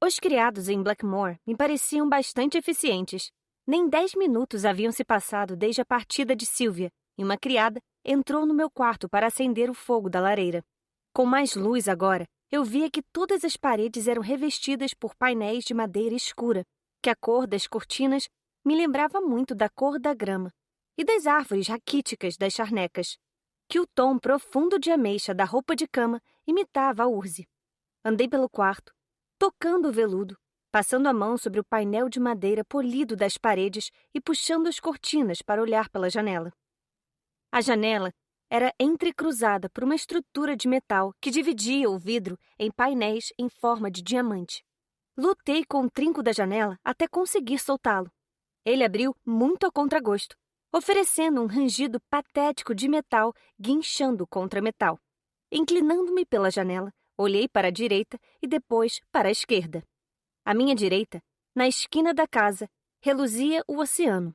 Os criados em Blackmore me pareciam bastante eficientes. Nem 10 minutos haviam se passado desde a partida de Sylvia, e uma criada entrou no meu quarto para acender o fogo da lareira. Com mais luz agora, eu via que todas as paredes eram revestidas por painéis de madeira escura, que a cor das cortinas me lembrava muito da cor da grama e das árvores raquíticas das charnecas, que o tom profundo de ameixa da roupa de cama imitava a urze. Andei pelo quarto, tocando o veludo, passando a mão sobre o painel de madeira polido das paredes e puxando as cortinas para olhar pela janela. A janela era entrecruzada por uma estrutura de metal que dividia o vidro em painéis em forma de diamante. Lutei com o trinco da janela até conseguir soltá-lo. Ele abriu muito a contragosto, oferecendo um rangido patético de metal guinchando contra metal. Inclinando-me pela janela, olhei para a direita e depois para a esquerda. À minha direita, na esquina da casa, reluzia o oceano,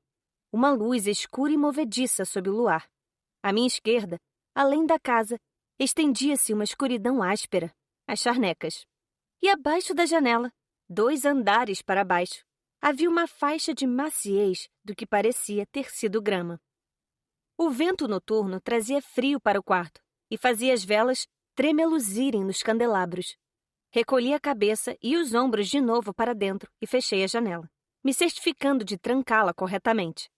uma luz escura e movediça sob o luar. À minha esquerda, além da casa, estendia-se uma escuridão áspera, as charnecas. E abaixo da janela, 2 andares para baixo, havia uma faixa de maciez do que parecia ter sido grama. O vento noturno trazia frio para o quarto e fazia as velas tremeluzirem nos candelabros. Recolhi a cabeça e os ombros de novo para dentro e fechei a janela, me certificando de trancá-la corretamente.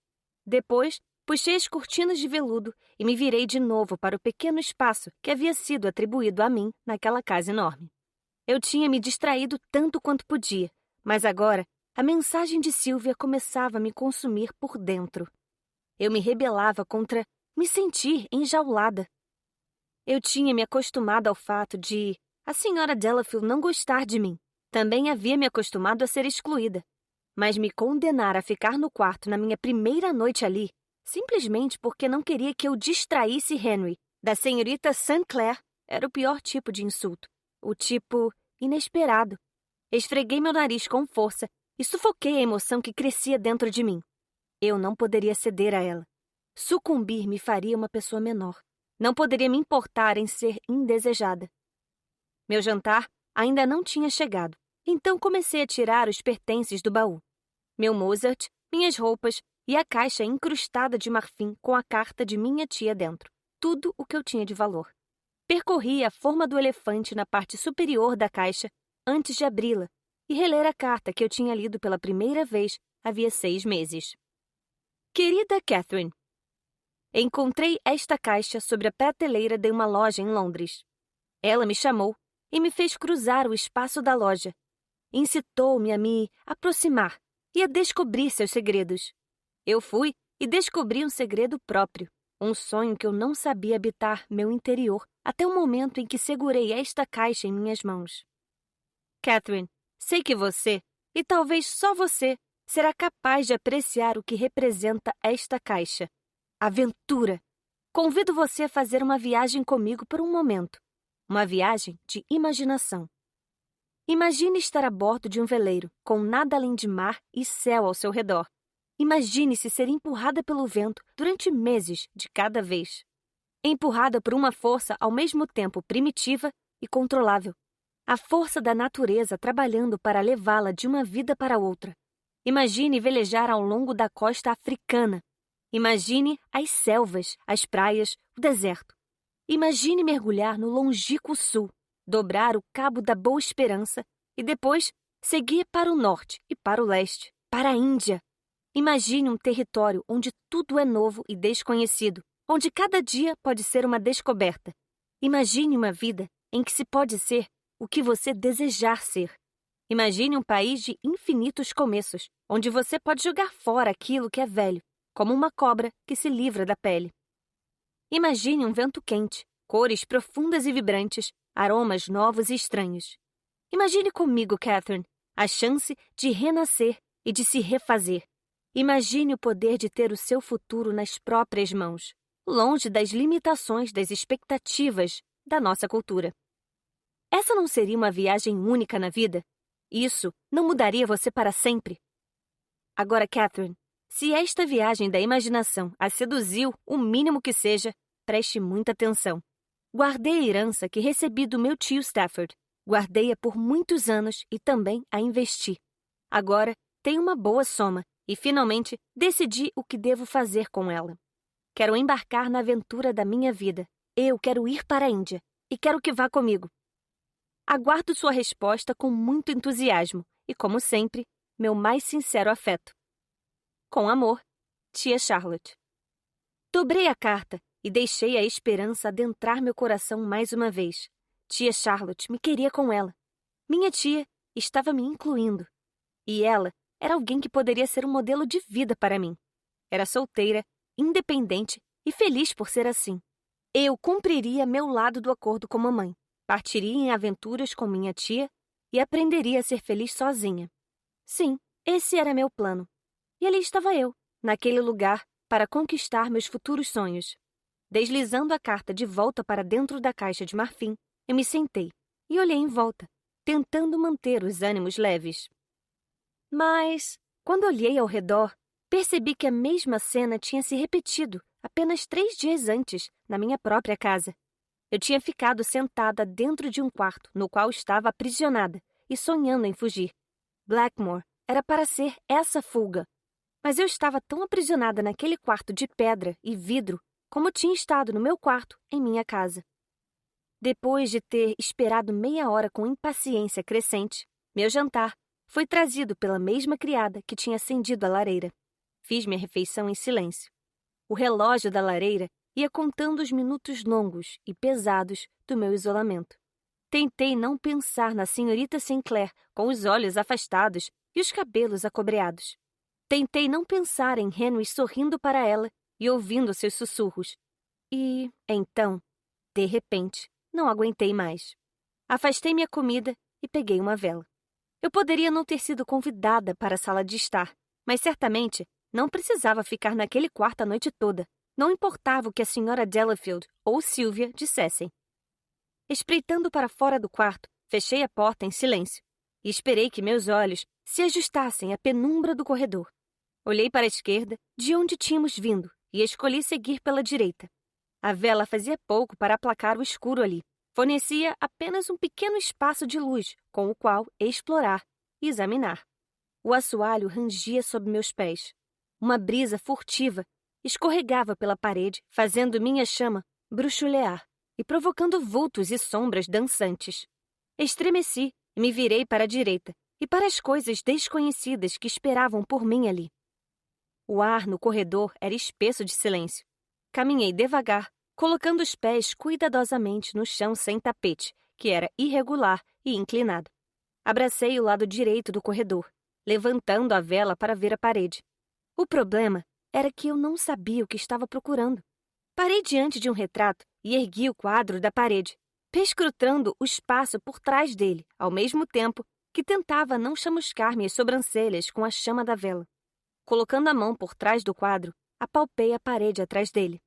Depois, puxei as cortinas de veludo e me virei de novo para o pequeno espaço que havia sido atribuído a mim naquela casa enorme. Eu tinha me distraído tanto quanto podia, mas agora a mensagem de Sylvia começava a me consumir por dentro. Eu me rebelava contra me sentir enjaulada. Eu tinha me acostumado ao fato de a senhora Delafield não gostar de mim. Também havia me acostumado a ser excluída. Mas me condenar a ficar no quarto na minha primeira noite ali, simplesmente porque não queria que eu distraísse Henry da senhorita St. Clair, era o pior tipo de insulto. O tipo inesperado. Esfreguei meu nariz com força e sufoquei a emoção que crescia dentro de mim. Eu não poderia ceder a ela. Sucumbir me faria uma pessoa menor. Não poderia me importar em ser indesejada. Meu jantar ainda não tinha chegado, então comecei a tirar os pertences do baú. Meu Mozart, minhas roupas e a caixa incrustada de marfim com a carta de minha tia dentro. Tudo o que eu tinha de valor. Percorri a forma do elefante na parte superior da caixa antes de abri-la e reler a carta que eu tinha lido pela primeira vez havia 6 meses. Querida Catherine, encontrei esta caixa sobre a prateleira de uma loja em Londres. Ela me chamou e me fez cruzar o espaço da loja. Incitou-me a me aproximar e a descobrir seus segredos. Eu fui e descobri um segredo próprio, um sonho que eu não sabia habitar meu interior até o momento em que segurei esta caixa em minhas mãos. Catherine, sei que você, e talvez só você, será capaz de apreciar o que representa esta caixa. Aventura! Convido você a fazer uma viagem comigo por um momento. Uma viagem de imaginação. Imagine estar a bordo de um veleiro, com nada além de mar e céu ao seu redor. Imagine-se ser empurrada pelo vento durante meses de cada vez. Empurrada por uma força ao mesmo tempo primitiva e controlável. A força da natureza trabalhando para levá-la de uma vida para outra. Imagine velejar ao longo da costa africana. Imagine as selvas, as praias, o deserto. Imagine mergulhar no longínquo sul, dobrar o Cabo da Boa Esperança e depois seguir para o norte e para o leste, para a Índia. Imagine um território onde tudo é novo e desconhecido, onde cada dia pode ser uma descoberta. Imagine uma vida em que se pode ser o que você desejar ser. Imagine um país de infinitos começos, onde você pode jogar fora aquilo que é velho, como uma cobra que se livra da pele. Imagine um vento quente, cores profundas e vibrantes, aromas novos e estranhos. Imagine comigo, Catherine, a chance de renascer e de se refazer. Imagine o poder de ter o seu futuro nas próprias mãos, longe das limitações das expectativas da nossa cultura. Essa não seria uma viagem única na vida? Isso não mudaria você para sempre? Agora, Catherine, se esta viagem da imaginação a seduziu, o mínimo que seja, preste muita atenção. Guardei a herança que recebi do meu tio Stafford. Guardei-a por muitos anos e também a investi. Agora tenho uma boa soma e finalmente decidi o que devo fazer com ela. Quero embarcar na aventura da minha vida. Eu quero ir para a Índia e quero que vá comigo. Aguardo sua resposta com muito entusiasmo e, como sempre, meu mais sincero afeto. Com amor, Tia Charlotte. Dobrei a carta e deixei a esperança adentrar meu coração mais uma vez. Tia Charlotte me queria com ela. Minha tia estava me incluindo. E ela era alguém que poderia ser um modelo de vida para mim. Era solteira, independente e feliz por ser assim. Eu cumpriria meu lado do acordo com mamãe, partiria em aventuras com minha tia e aprenderia a ser feliz sozinha. Sim, esse era meu plano. E ali estava eu, naquele lugar, para conquistar meus futuros sonhos. Deslizando a carta de volta para dentro da caixa de marfim, eu me sentei e olhei em volta, tentando manter os ânimos leves. Mas, quando olhei ao redor, percebi que a mesma cena tinha se repetido apenas 3 dias antes, na minha própria casa. Eu tinha ficado sentada dentro de um quarto no qual estava aprisionada e sonhando em fugir. Blackmore era para ser essa fuga. Mas eu estava tão aprisionada naquele quarto de pedra e vidro como tinha estado no meu quarto em minha casa. Depois de ter esperado meia hora com impaciência crescente, meu jantar foi trazido pela mesma criada que tinha acendido a lareira. Fiz minha refeição em silêncio. O relógio da lareira ia contando os minutos longos e pesados do meu isolamento. Tentei não pensar na senhorita Sinclair com os olhos afastados e os cabelos acobreados. Tentei não pensar em Henry sorrindo para ela e ouvindo seus sussurros. E, então, de repente, não aguentei mais. Afastei minha comida e peguei uma vela. Eu poderia não ter sido convidada para a sala de estar, mas certamente não precisava ficar naquele quarto a noite toda. Não importava o que a senhora Delafield ou Sylvia dissessem. Espreitando para fora do quarto, fechei a porta em silêncio e esperei que meus olhos se ajustassem à penumbra do corredor. Olhei para a esquerda, de onde tínhamos vindo, e escolhi seguir pela direita. A vela fazia pouco para aplacar o escuro ali. Fornecia apenas um pequeno espaço de luz com o qual explorar e examinar. O assoalho rangia sob meus pés. Uma brisa furtiva escorregava pela parede, fazendo minha chama bruxulear e provocando vultos e sombras dançantes. Estremeci e me virei para a direita e para as coisas desconhecidas que esperavam por mim ali. O ar no corredor era espesso de silêncio. Caminhei devagar, colocando os pés cuidadosamente no chão sem tapete, que era irregular e inclinado. Abracei o lado direito do corredor, levantando a vela para ver a parede. O problema era que eu não sabia o que estava procurando. Parei diante de um retrato e ergui o quadro da parede, perscrutando o espaço por trás dele, ao mesmo tempo que tentava não chamuscar minhas sobrancelhas com a chama da vela. Colocando a mão por trás do quadro, apalpei a parede atrás dele.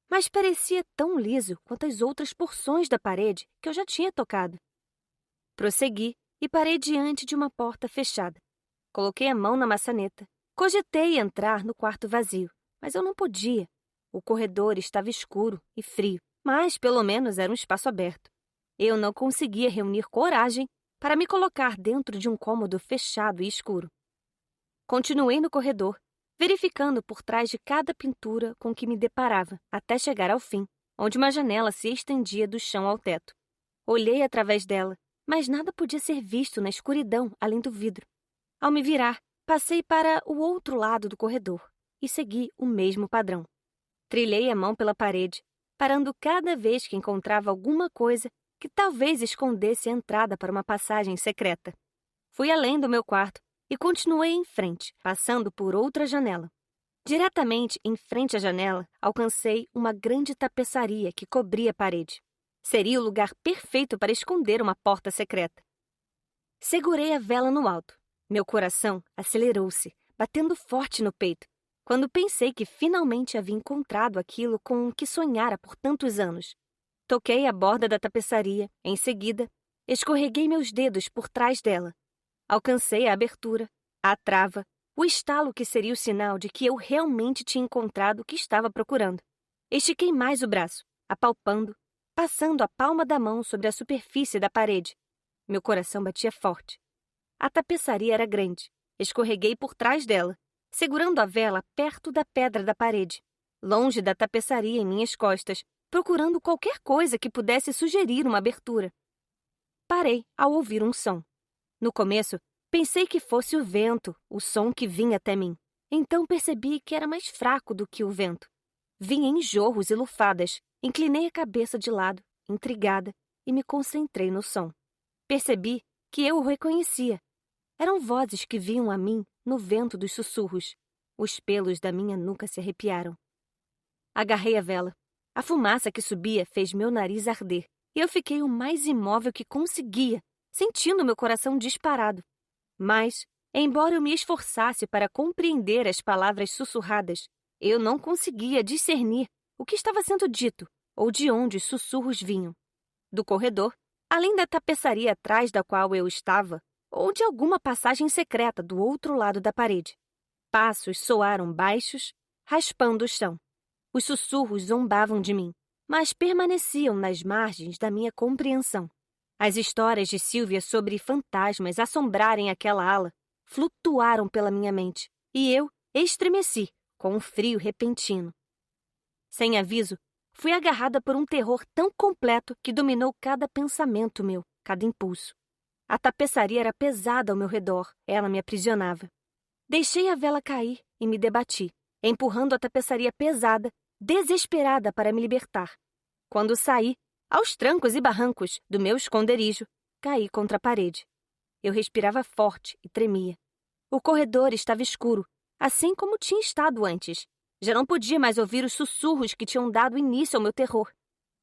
Mas parecia tão liso quanto as outras porções da parede que eu já tinha tocado. Prossegui e parei diante de uma porta fechada. Coloquei a mão na maçaneta. Cogitei entrar no quarto vazio, mas eu não podia. O corredor estava escuro e frio, mas pelo menos era um espaço aberto. Eu não conseguia reunir coragem para me colocar dentro de um cômodo fechado e escuro. Continuei no corredor, verificando por trás de cada pintura com que me deparava, até chegar ao fim, onde uma janela se estendia do chão ao teto. Olhei através dela, mas nada podia ser visto na escuridão além do vidro. Ao me virar, passei para o outro lado do corredor e segui o mesmo padrão. Trilhei a mão pela parede, parando cada vez que encontrava alguma coisa que talvez escondesse a entrada para uma passagem secreta. Fui além do meu quarto e continuei em frente, passando por outra janela. Diretamente em frente à janela, alcancei uma grande tapeçaria que cobria a parede. Seria o lugar perfeito para esconder uma porta secreta. Segurei a vela no alto. Meu coração acelerou-se, batendo forte no peito, quando pensei que finalmente havia encontrado aquilo com o que sonhara por tantos anos. Toquei a borda da tapeçaria. Em seguida, escorreguei meus dedos por trás dela. Alcancei a abertura, a trava, o estalo que seria o sinal de que eu realmente tinha encontrado o que estava procurando. Estiquei mais o braço, apalpando, passando a palma da mão sobre a superfície da parede. Meu coração batia forte. A tapeçaria era grande. Escorreguei por trás dela, segurando a vela perto da pedra da parede, longe da tapeçaria em minhas costas, procurando qualquer coisa que pudesse sugerir uma abertura. Parei ao ouvir um som. No começo, pensei que fosse o vento, o som que vinha até mim. Então percebi que era mais fraco do que o vento. Vinha em jorros e lufadas. Inclinei a cabeça de lado, intrigada, e me concentrei no som. Percebi que eu o reconhecia. Eram vozes que vinham a mim no vento dos sussurros. Os pelos da minha nuca se arrepiaram. Agarrei a vela. A fumaça que subia fez meu nariz arder, e eu fiquei o mais imóvel que conseguia, sentindo meu coração disparado. Mas, embora eu me esforçasse para compreender as palavras sussurradas, eu não conseguia discernir o que estava sendo dito ou de onde os sussurros vinham. Do corredor, além da tapeçaria atrás da qual eu estava, ou de alguma passagem secreta do outro lado da parede. Passos soaram baixos, raspando o chão. Os sussurros zombavam de mim, mas permaneciam nas margens da minha compreensão. As histórias de Sylvia sobre fantasmas assombrarem aquela ala flutuaram pela minha mente, e eu estremeci com um frio repentino. Sem aviso, fui agarrada por um terror tão completo que dominou cada pensamento meu, cada impulso. A tapeçaria era pesada ao meu redor, ela me aprisionava. Deixei a vela cair e me debati, empurrando a tapeçaria pesada, desesperada para me libertar. Quando saí, aos trancos e barrancos do meu esconderijo, caí contra a parede. Eu respirava forte e tremia. O corredor estava escuro, assim como tinha estado antes. Já não podia mais ouvir os sussurros que tinham dado início ao meu terror.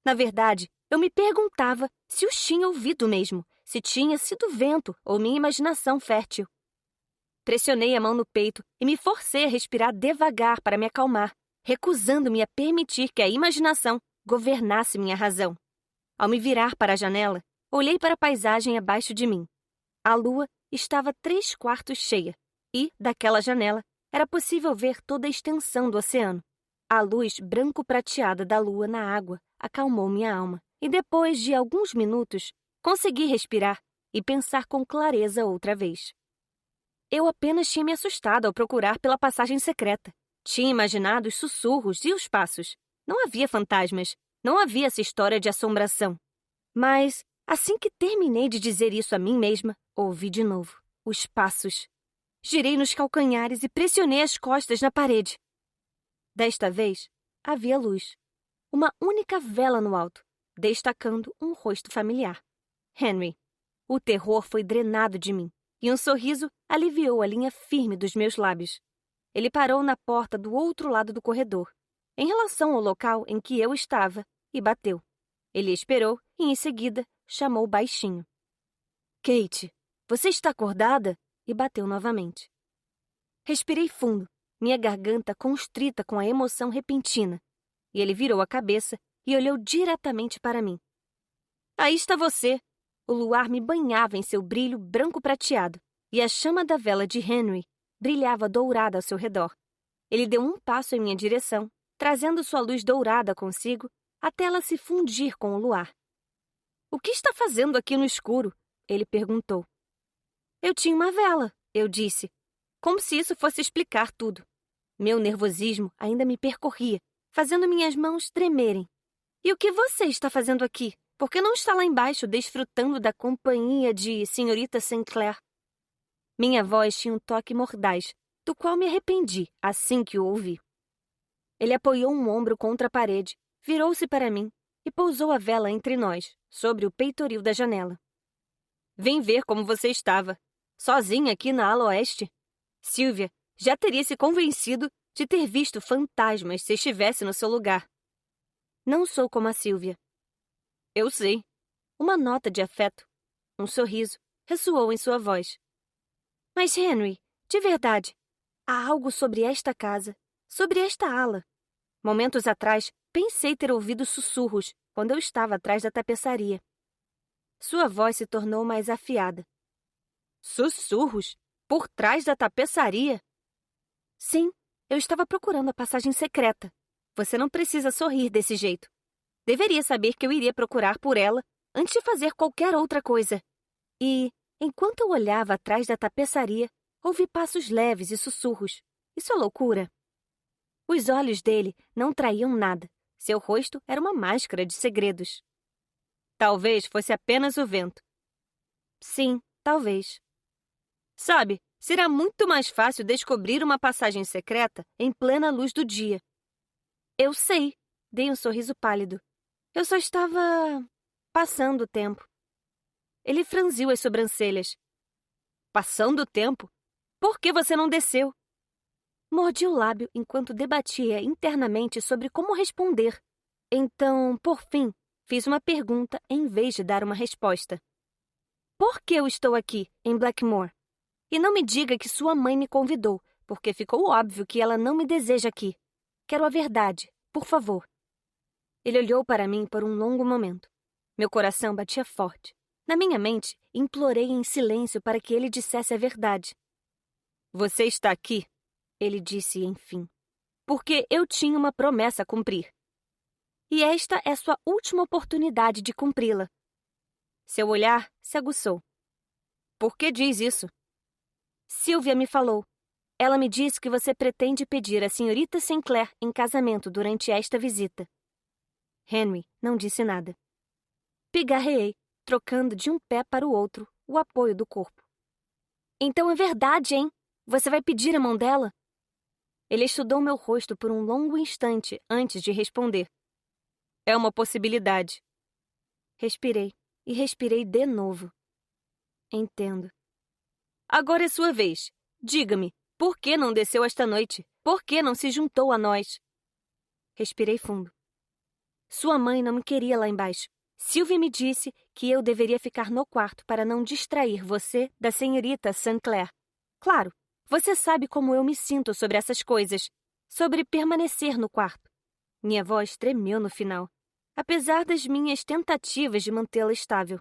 Na verdade, eu me perguntava se os tinha ouvido mesmo, se tinha sido vento ou minha imaginação fértil. Pressionei a mão no peito e me forcei a respirar devagar para me acalmar, recusando-me a permitir que a imaginação governasse minha razão. Ao me virar para a janela, olhei para a paisagem abaixo de mim. A lua estava 3/4 cheia e, daquela janela, era possível ver toda a extensão do oceano. A luz branco-prateada da lua na água acalmou minha alma, e depois de alguns minutos, consegui respirar e pensar com clareza outra vez. Eu apenas tinha me assustado ao procurar pela passagem secreta. Tinha imaginado os sussurros e os passos. Não havia fantasmas, não havia essa história de assombração. Mas, assim que terminei de dizer isso a mim mesma, ouvi de novo os passos. Girei nos calcanhares e pressionei as costas na parede. Desta vez, havia luz. Uma única vela no alto, destacando um rosto familiar. Henry. O terror foi drenado de mim, e um sorriso aliviou a linha firme dos meus lábios. Ele parou na porta do outro lado do corredor, em relação ao local em que eu estava, e bateu. Ele esperou e, em seguida, chamou baixinho. Kate, você está acordada? E bateu novamente. Respirei fundo, minha garganta constrita com a emoção repentina, e ele virou a cabeça e olhou diretamente para mim. Aí está você! O luar me banhava em seu brilho branco-prateado, e a chama da vela de Henry brilhava dourada ao seu redor. Ele deu um passo em minha direção, trazendo sua luz dourada consigo, até ela se fundir com o luar. O que está fazendo aqui no escuro? Ele perguntou. Eu tinha uma vela, eu disse, como se isso fosse explicar tudo. Meu nervosismo ainda me percorria, fazendo minhas mãos tremerem. E o que você está fazendo aqui? Por que não está lá embaixo desfrutando da companhia de Senhorita Sinclair? Minha voz tinha um toque mordaz, do qual me arrependi assim que o ouvi. Ele apoiou um ombro contra a parede, virou-se para mim e pousou a vela entre nós, sobre o peitoril da janela. Vim ver como você estava, sozinha aqui na ala oeste. Sylvia já teria se convencido de ter visto fantasmas se estivesse no seu lugar. Não sou como a Sylvia. Eu sei. Uma nota de afeto, um sorriso, ressoou em sua voz. Mas, Henry, de verdade, há algo sobre esta casa, sobre esta ala. Momentos atrás, pensei ter ouvido sussurros quando eu estava atrás da tapeçaria. Sua voz se tornou mais afiada. Sussurros? Por trás da tapeçaria? Sim, eu estava procurando a passagem secreta. Você não precisa sorrir desse jeito. Deveria saber que eu iria procurar por ela antes de fazer qualquer outra coisa. E, enquanto eu olhava atrás da tapeçaria, ouvi passos leves e sussurros. Isso é loucura. Os olhos dele não traíam nada. Seu rosto era uma máscara de segredos. Talvez fosse apenas o vento. Sim, talvez. Sabe, será muito mais fácil descobrir uma passagem secreta em plena luz do dia. Eu sei, dei um sorriso pálido. Eu só estava passando o tempo. Ele franziu as sobrancelhas. Passando o tempo? Por que você não desceu? Mordi o lábio enquanto debatia internamente sobre como responder. Então, por fim, fiz uma pergunta em vez de dar uma resposta. Por que eu estou aqui, em Blackmore? E não me diga que sua mãe me convidou, porque ficou óbvio que ela não me deseja aqui. Quero a verdade, por favor. Ele olhou para mim por um longo momento. Meu coração batia forte. Na minha mente, implorei em silêncio para que ele dissesse a verdade. Você está aqui, ele disse enfim, porque eu tinha uma promessa a cumprir. E esta é sua última oportunidade de cumpri-la. Seu olhar se aguçou. Por que diz isso? Sylvia me falou. Ela me disse que você pretende pedir a senhorita Sinclair em casamento durante esta visita. Henry não disse nada. Pigarreei, trocando de um pé para o outro o apoio do corpo. Então é verdade, hein? Você vai pedir a mão dela? Ele estudou meu rosto por um longo instante antes de responder. É uma possibilidade. Respirei e respirei de novo. Entendo. Agora é sua vez. Diga-me, por que não desceu esta noite? Por que não se juntou a nós? Respirei fundo. Sua mãe não me queria lá embaixo. Sylvie me disse que eu deveria ficar no quarto para não distrair você da senhorita Sinclair. Claro, você sabe como eu me sinto sobre essas coisas, sobre permanecer no quarto. Minha voz tremeu no final, apesar das minhas tentativas de mantê-la estável.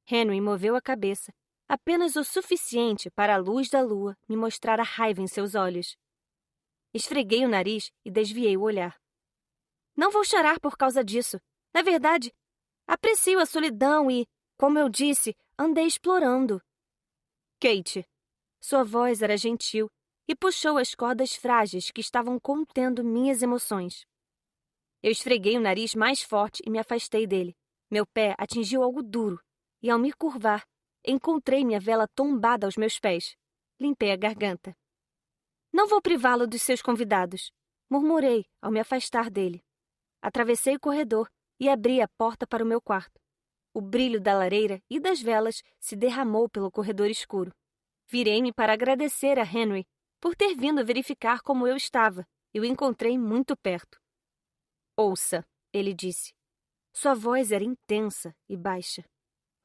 Henry moveu a cabeça, apenas o suficiente para a luz da lua me mostrar a raiva em seus olhos. Esfreguei o nariz e desviei o olhar. Não vou chorar por causa disso. Na verdade, aprecio a solidão e, como eu disse, andei explorando. Kate. Sua voz era gentil e puxou as cordas frágeis que estavam contendo minhas emoções. Eu esfreguei o nariz mais forte e me afastei dele. Meu pé atingiu algo duro e, ao me curvar, encontrei minha vela tombada aos meus pés. Limpei a garganta. Não vou privá-lo dos seus convidados, murmurei ao me afastar dele. Atravessei o corredor e abri a porta para o meu quarto. O brilho da lareira e das velas se derramou pelo corredor escuro. Virei-me para agradecer a Henry por ter vindo verificar como eu estava e o encontrei muito perto. Ouça, ele disse. Sua voz era intensa e baixa.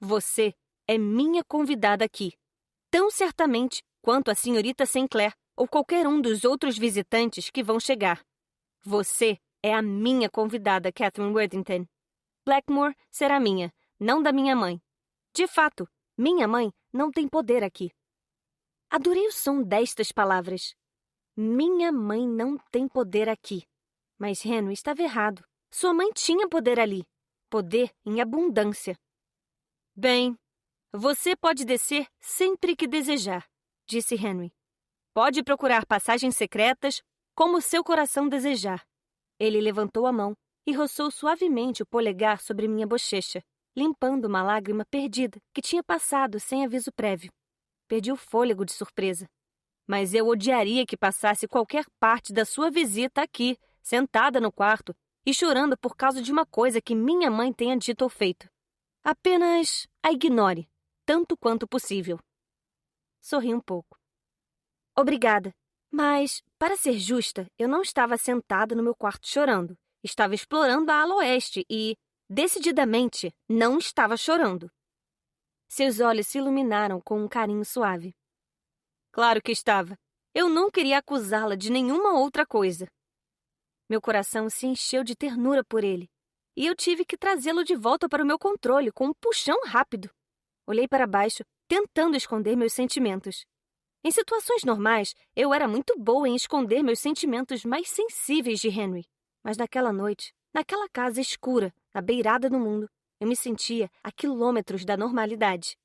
Você é minha convidada aqui, tão certamente quanto a senhorita Sinclair ou qualquer um dos outros visitantes que vão chegar. Você é a minha convidada, Catherine Worthington. Blackmore será minha, não da minha mãe. De fato, minha mãe não tem poder aqui. Adorei o som destas palavras. Minha mãe não tem poder aqui. Mas Henry estava errado. Sua mãe tinha poder ali. Poder em abundância. Bem, você pode descer sempre que desejar, disse Henry. Pode procurar passagens secretas como seu coração desejar. Ele levantou a mão e roçou suavemente o polegar sobre minha bochecha, limpando uma lágrima perdida que tinha passado sem aviso prévio. Perdi o fôlego de surpresa. Mas eu odiaria que passasse qualquer parte da sua visita aqui, sentada no quarto e chorando por causa de uma coisa que minha mãe tenha dito ou feito. Apenas a ignore, tanto quanto possível. Sorri um pouco. Obrigada, mas, para ser justa, eu não estava sentada no meu quarto chorando. Estava explorando a ala oeste e, decididamente, não estava chorando. Seus olhos se iluminaram com um carinho suave. Claro que estava. Eu não queria acusá-la de nenhuma outra coisa. Meu coração se encheu de ternura por ele, e eu tive que trazê-lo de volta para o meu controle com um puxão rápido. Olhei para baixo, tentando esconder meus sentimentos. Em situações normais, eu era muito boa em esconder meus sentimentos mais sensíveis de Henry. Mas naquela noite, naquela casa escura, na beirada do mundo, eu me sentia a quilômetros da normalidade.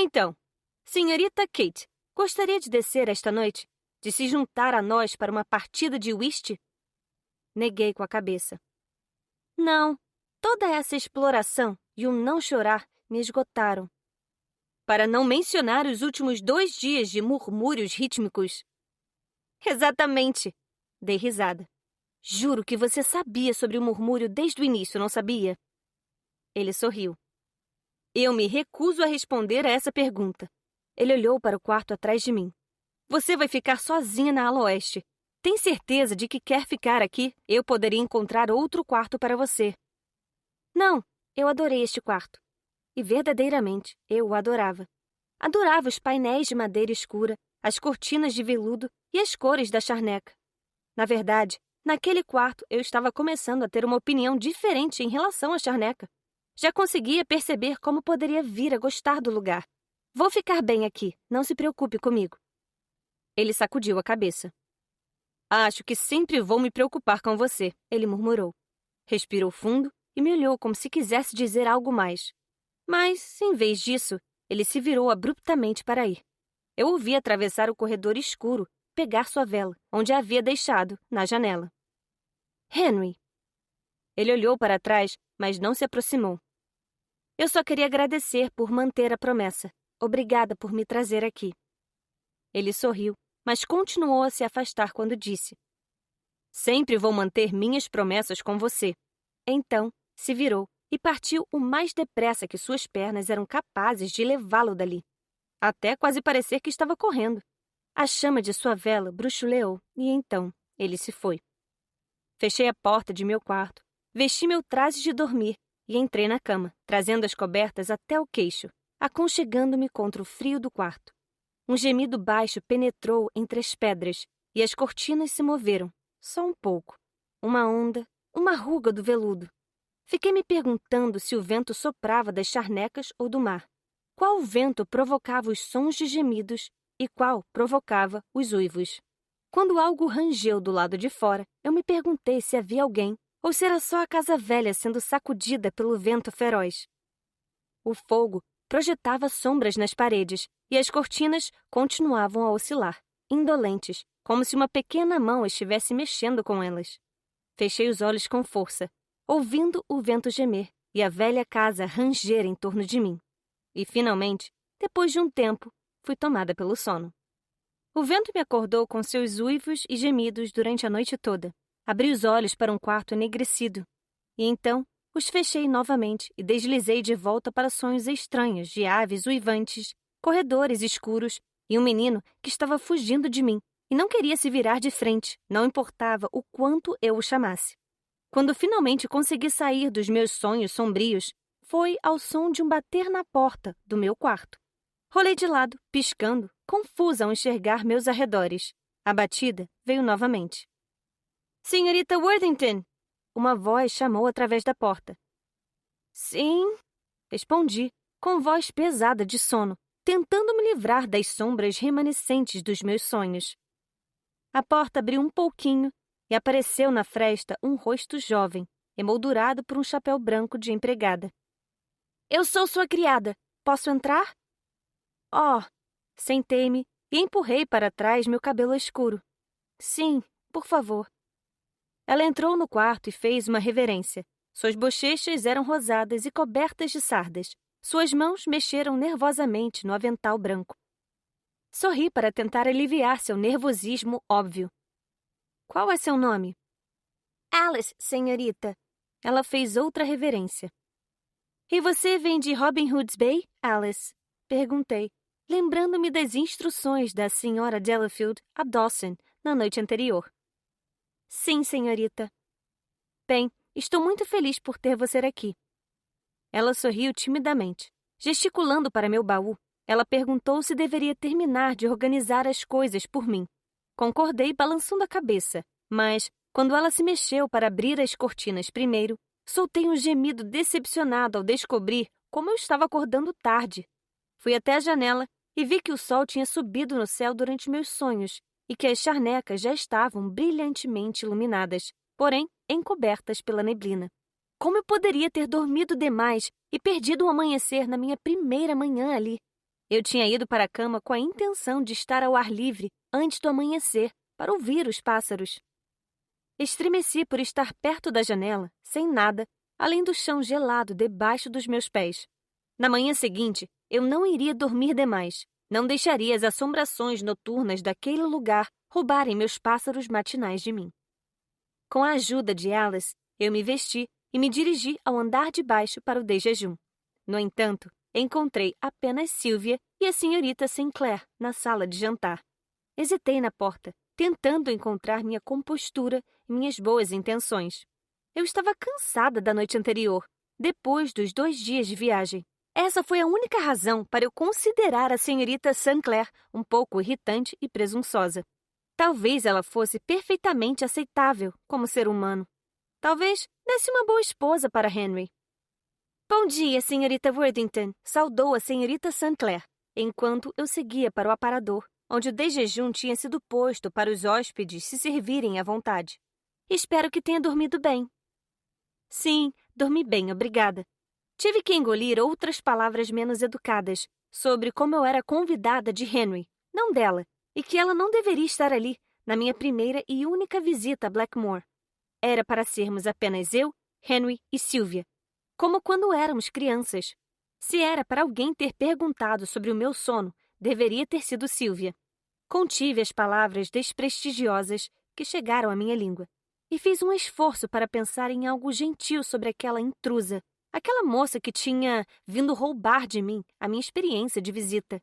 Então, senhorita Kate, gostaria de descer esta noite? De se juntar a nós para uma partida de whist? Neguei com a cabeça. Não, toda essa exploração e o não chorar me esgotaram. Para não mencionar os últimos 2 dias de murmúrios rítmicos. Exatamente, dei risada. Juro que você sabia sobre o murmúrio desde o início, não sabia? Ele sorriu. Eu me recuso a responder a essa pergunta. Ele olhou para o quarto atrás de mim. Você vai ficar sozinha na ala oeste. Tem certeza de que quer ficar aqui? Eu poderia encontrar outro quarto para você. Não, eu adorei este quarto. E verdadeiramente, eu o adorava. Adorava os painéis de madeira escura, as cortinas de veludo e as cores da charneca. Na verdade, naquele quarto eu estava começando a ter uma opinião diferente em relação à charneca. Já conseguia perceber como poderia vir a gostar do lugar. Vou ficar bem aqui, não se preocupe comigo. Ele sacudiu a cabeça. Acho que sempre vou me preocupar com você, ele murmurou. Respirou fundo e me olhou como se quisesse dizer algo mais. Mas, em vez disso, ele se virou abruptamente para ir. Eu o vi atravessar o corredor escuro, pegar sua vela, onde a havia deixado, na janela. Henry. Ele olhou para trás, mas não se aproximou. Eu só queria agradecer por manter a promessa. Obrigada por me trazer aqui. Ele sorriu, mas continuou a se afastar quando disse. Sempre vou manter minhas promessas com você. Então, se virou e partiu o mais depressa que suas pernas eram capazes de levá-lo dali. Até quase parecer que estava correndo. A chama de sua vela bruxuleou e então ele se foi. Fechei a porta de meu quarto, vesti meu traje de dormir e entrei na cama, trazendo as cobertas até o queixo, aconchegando-me contra o frio do quarto. Um gemido baixo penetrou entre as pedras e as cortinas se moveram, só um pouco. Uma onda, uma ruga do veludo. Fiquei me perguntando se o vento soprava das charnecas ou do mar. Qual vento provocava os sons de gemidos e qual provocava os uivos. Quando algo rangeu do lado de fora, eu me perguntei se havia alguém ou se era só a casa velha sendo sacudida pelo vento feroz. O fogo projetava sombras nas paredes e as cortinas continuavam a oscilar, indolentes, como se uma pequena mão estivesse mexendo com elas. Fechei os olhos com força, ouvindo o vento gemer e a velha casa ranger em torno de mim. E, finalmente, depois de um tempo, fui tomada pelo sono. O vento me acordou com seus uivos e gemidos durante a noite toda. Abri os olhos para um quarto enegrecido. E então, os fechei novamente e deslizei de volta para sonhos estranhos de aves uivantes, corredores escuros e um menino que estava fugindo de mim e não queria se virar de frente, não importava o quanto eu o chamasse. Quando finalmente consegui sair dos meus sonhos sombrios, foi ao som de um bater na porta do meu quarto. Rolei de lado, piscando, confusa ao enxergar meus arredores. A batida veio novamente. Senhorita Worthington! Uma voz chamou através da porta. Sim, respondi, com voz pesada de sono, tentando me livrar das sombras remanescentes dos meus sonhos. A porta abriu um pouquinho e apareceu na fresta um rosto jovem, emoldurado por um chapéu branco de empregada. Eu sou sua criada. Posso entrar? Oh! Sentei-me e empurrei para trás meu cabelo escuro. Sim, por favor. Ela entrou no quarto e fez uma reverência. Suas bochechas eram rosadas e cobertas de sardas. Suas mãos mexeram nervosamente no avental branco. Sorri para tentar aliviar seu nervosismo óbvio. Qual é seu nome? Alice, senhorita. Ela fez outra reverência. E você vem de Robin Hood's Bay, Alice? Perguntei, lembrando-me das instruções da senhora Delafield a Dawson na noite anterior. Sim, senhorita. Bem, estou muito feliz por ter você aqui. Ela sorriu timidamente. Gesticulando para meu baú, ela perguntou se deveria terminar de organizar as coisas por mim. Concordei balançando a cabeça, mas, quando ela se mexeu para abrir as cortinas primeiro, soltei um gemido decepcionado ao descobrir como eu estava acordando tarde. Fui até a janela e vi que o sol tinha subido no céu durante meus sonhos e que as charnecas já estavam brilhantemente iluminadas, porém encobertas pela neblina. Como eu poderia ter dormido demais e perdido o amanhecer na minha primeira manhã ali? Eu tinha ido para a cama com a intenção de estar ao ar livre antes do amanhecer, para ouvir os pássaros. Estremeci por estar perto da janela, sem nada, além do chão gelado debaixo dos meus pés. Na manhã seguinte, eu não iria dormir demais. Não deixaria as assombrações noturnas daquele lugar roubarem meus pássaros matinais de mim. Com a ajuda de Alice, eu me vesti e me dirigi ao andar de baixo para o desjejum. No entanto, encontrei apenas Sylvia e a senhorita Sinclair na sala de jantar. Hesitei na porta, tentando encontrar minha compostura e minhas boas intenções. Eu estava cansada da noite anterior, depois dos 2 dias de viagem. Essa foi a única razão para eu considerar a senhorita Sinclair um pouco irritante e presunçosa. Talvez ela fosse perfeitamente aceitável como ser humano. Talvez desse uma boa esposa para Henry. Bom dia, senhorita Worthington, saudou a senhorita Sinclair, enquanto eu seguia para o aparador, onde o desjejum tinha sido posto para os hóspedes se servirem à vontade. Espero que tenha dormido bem. Sim, dormi bem, obrigada. Tive que engolir outras palavras menos educadas sobre como eu era convidada de Henry, não dela, e que ela não deveria estar ali na minha primeira e única visita a Blackmore. Era para sermos apenas eu, Henry e Sylvia, como quando éramos crianças. Se era para alguém ter perguntado sobre o meu sono, deveria ter sido Sylvia. Contive as palavras desprestigiosas que chegaram à minha língua e fiz um esforço para pensar em algo gentil sobre aquela intrusa, aquela moça que tinha vindo roubar de mim a minha experiência de visita.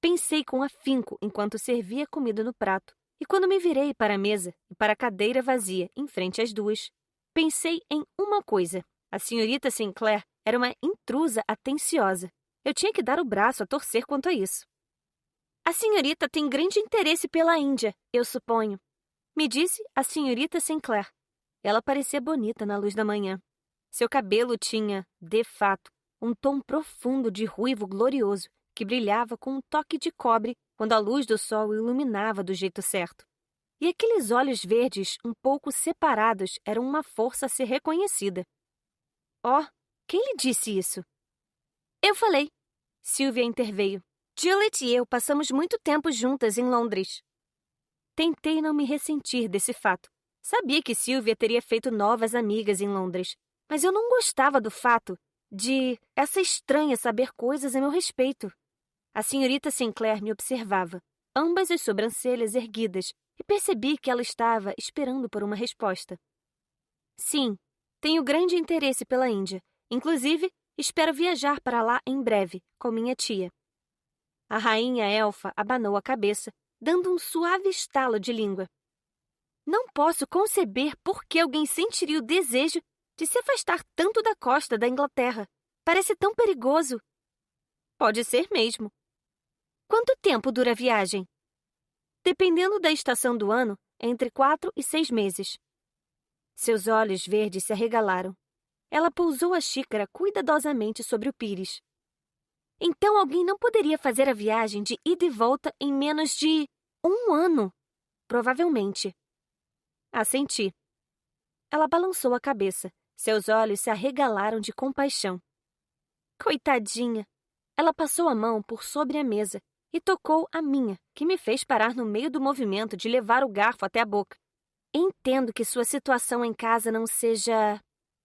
Pensei com afinco enquanto servia comida no prato, e quando me virei para a mesa e para a cadeira vazia em frente às duas, pensei em uma coisa. A senhorita Sinclair era uma intrusa atenciosa. Eu tinha que dar o braço a torcer quanto a isso. A senhorita tem grande interesse pela Índia, eu suponho, me disse a senhorita Sinclair. Ela parecia bonita na luz da manhã. Seu cabelo tinha, de fato, um tom profundo de ruivo glorioso que brilhava com um toque de cobre quando a luz do sol o iluminava do jeito certo. E aqueles olhos verdes um pouco separados eram uma força a ser reconhecida. Oh, quem lhe disse isso? Eu falei. Sylvia interveio. Juliet e eu passamos muito tempo juntas em Londres. Tentei não me ressentir desse fato. Sabia que Sylvia teria feito novas amigas em Londres, mas eu não gostava do fato de essa estranha saber coisas a meu respeito. A senhorita Sinclair me observava, ambas as sobrancelhas erguidas, e percebi que ela estava esperando por uma resposta. Sim, tenho grande interesse pela Índia. Inclusive, espero viajar para lá em breve, com minha tia. A rainha elfa abanou a cabeça, dando um suave estalo de língua. Não posso conceber por que alguém sentiria o desejo de se afastar tanto da costa da Inglaterra. Parece tão perigoso. Pode ser mesmo. Quanto tempo dura a viagem? Dependendo da estação do ano, entre 4 e 6 meses. Seus olhos verdes se arregalaram. Ela pousou a xícara cuidadosamente sobre o pires. Então alguém não poderia fazer a viagem de ida e volta em menos de 1 ano? Provavelmente. Assenti. Ela balançou a cabeça. Seus olhos se arregalaram de compaixão. Coitadinha! Ela passou a mão por sobre a mesa e tocou a minha, que me fez parar no meio do movimento de levar o garfo até a boca. Entendo que sua situação em casa não seja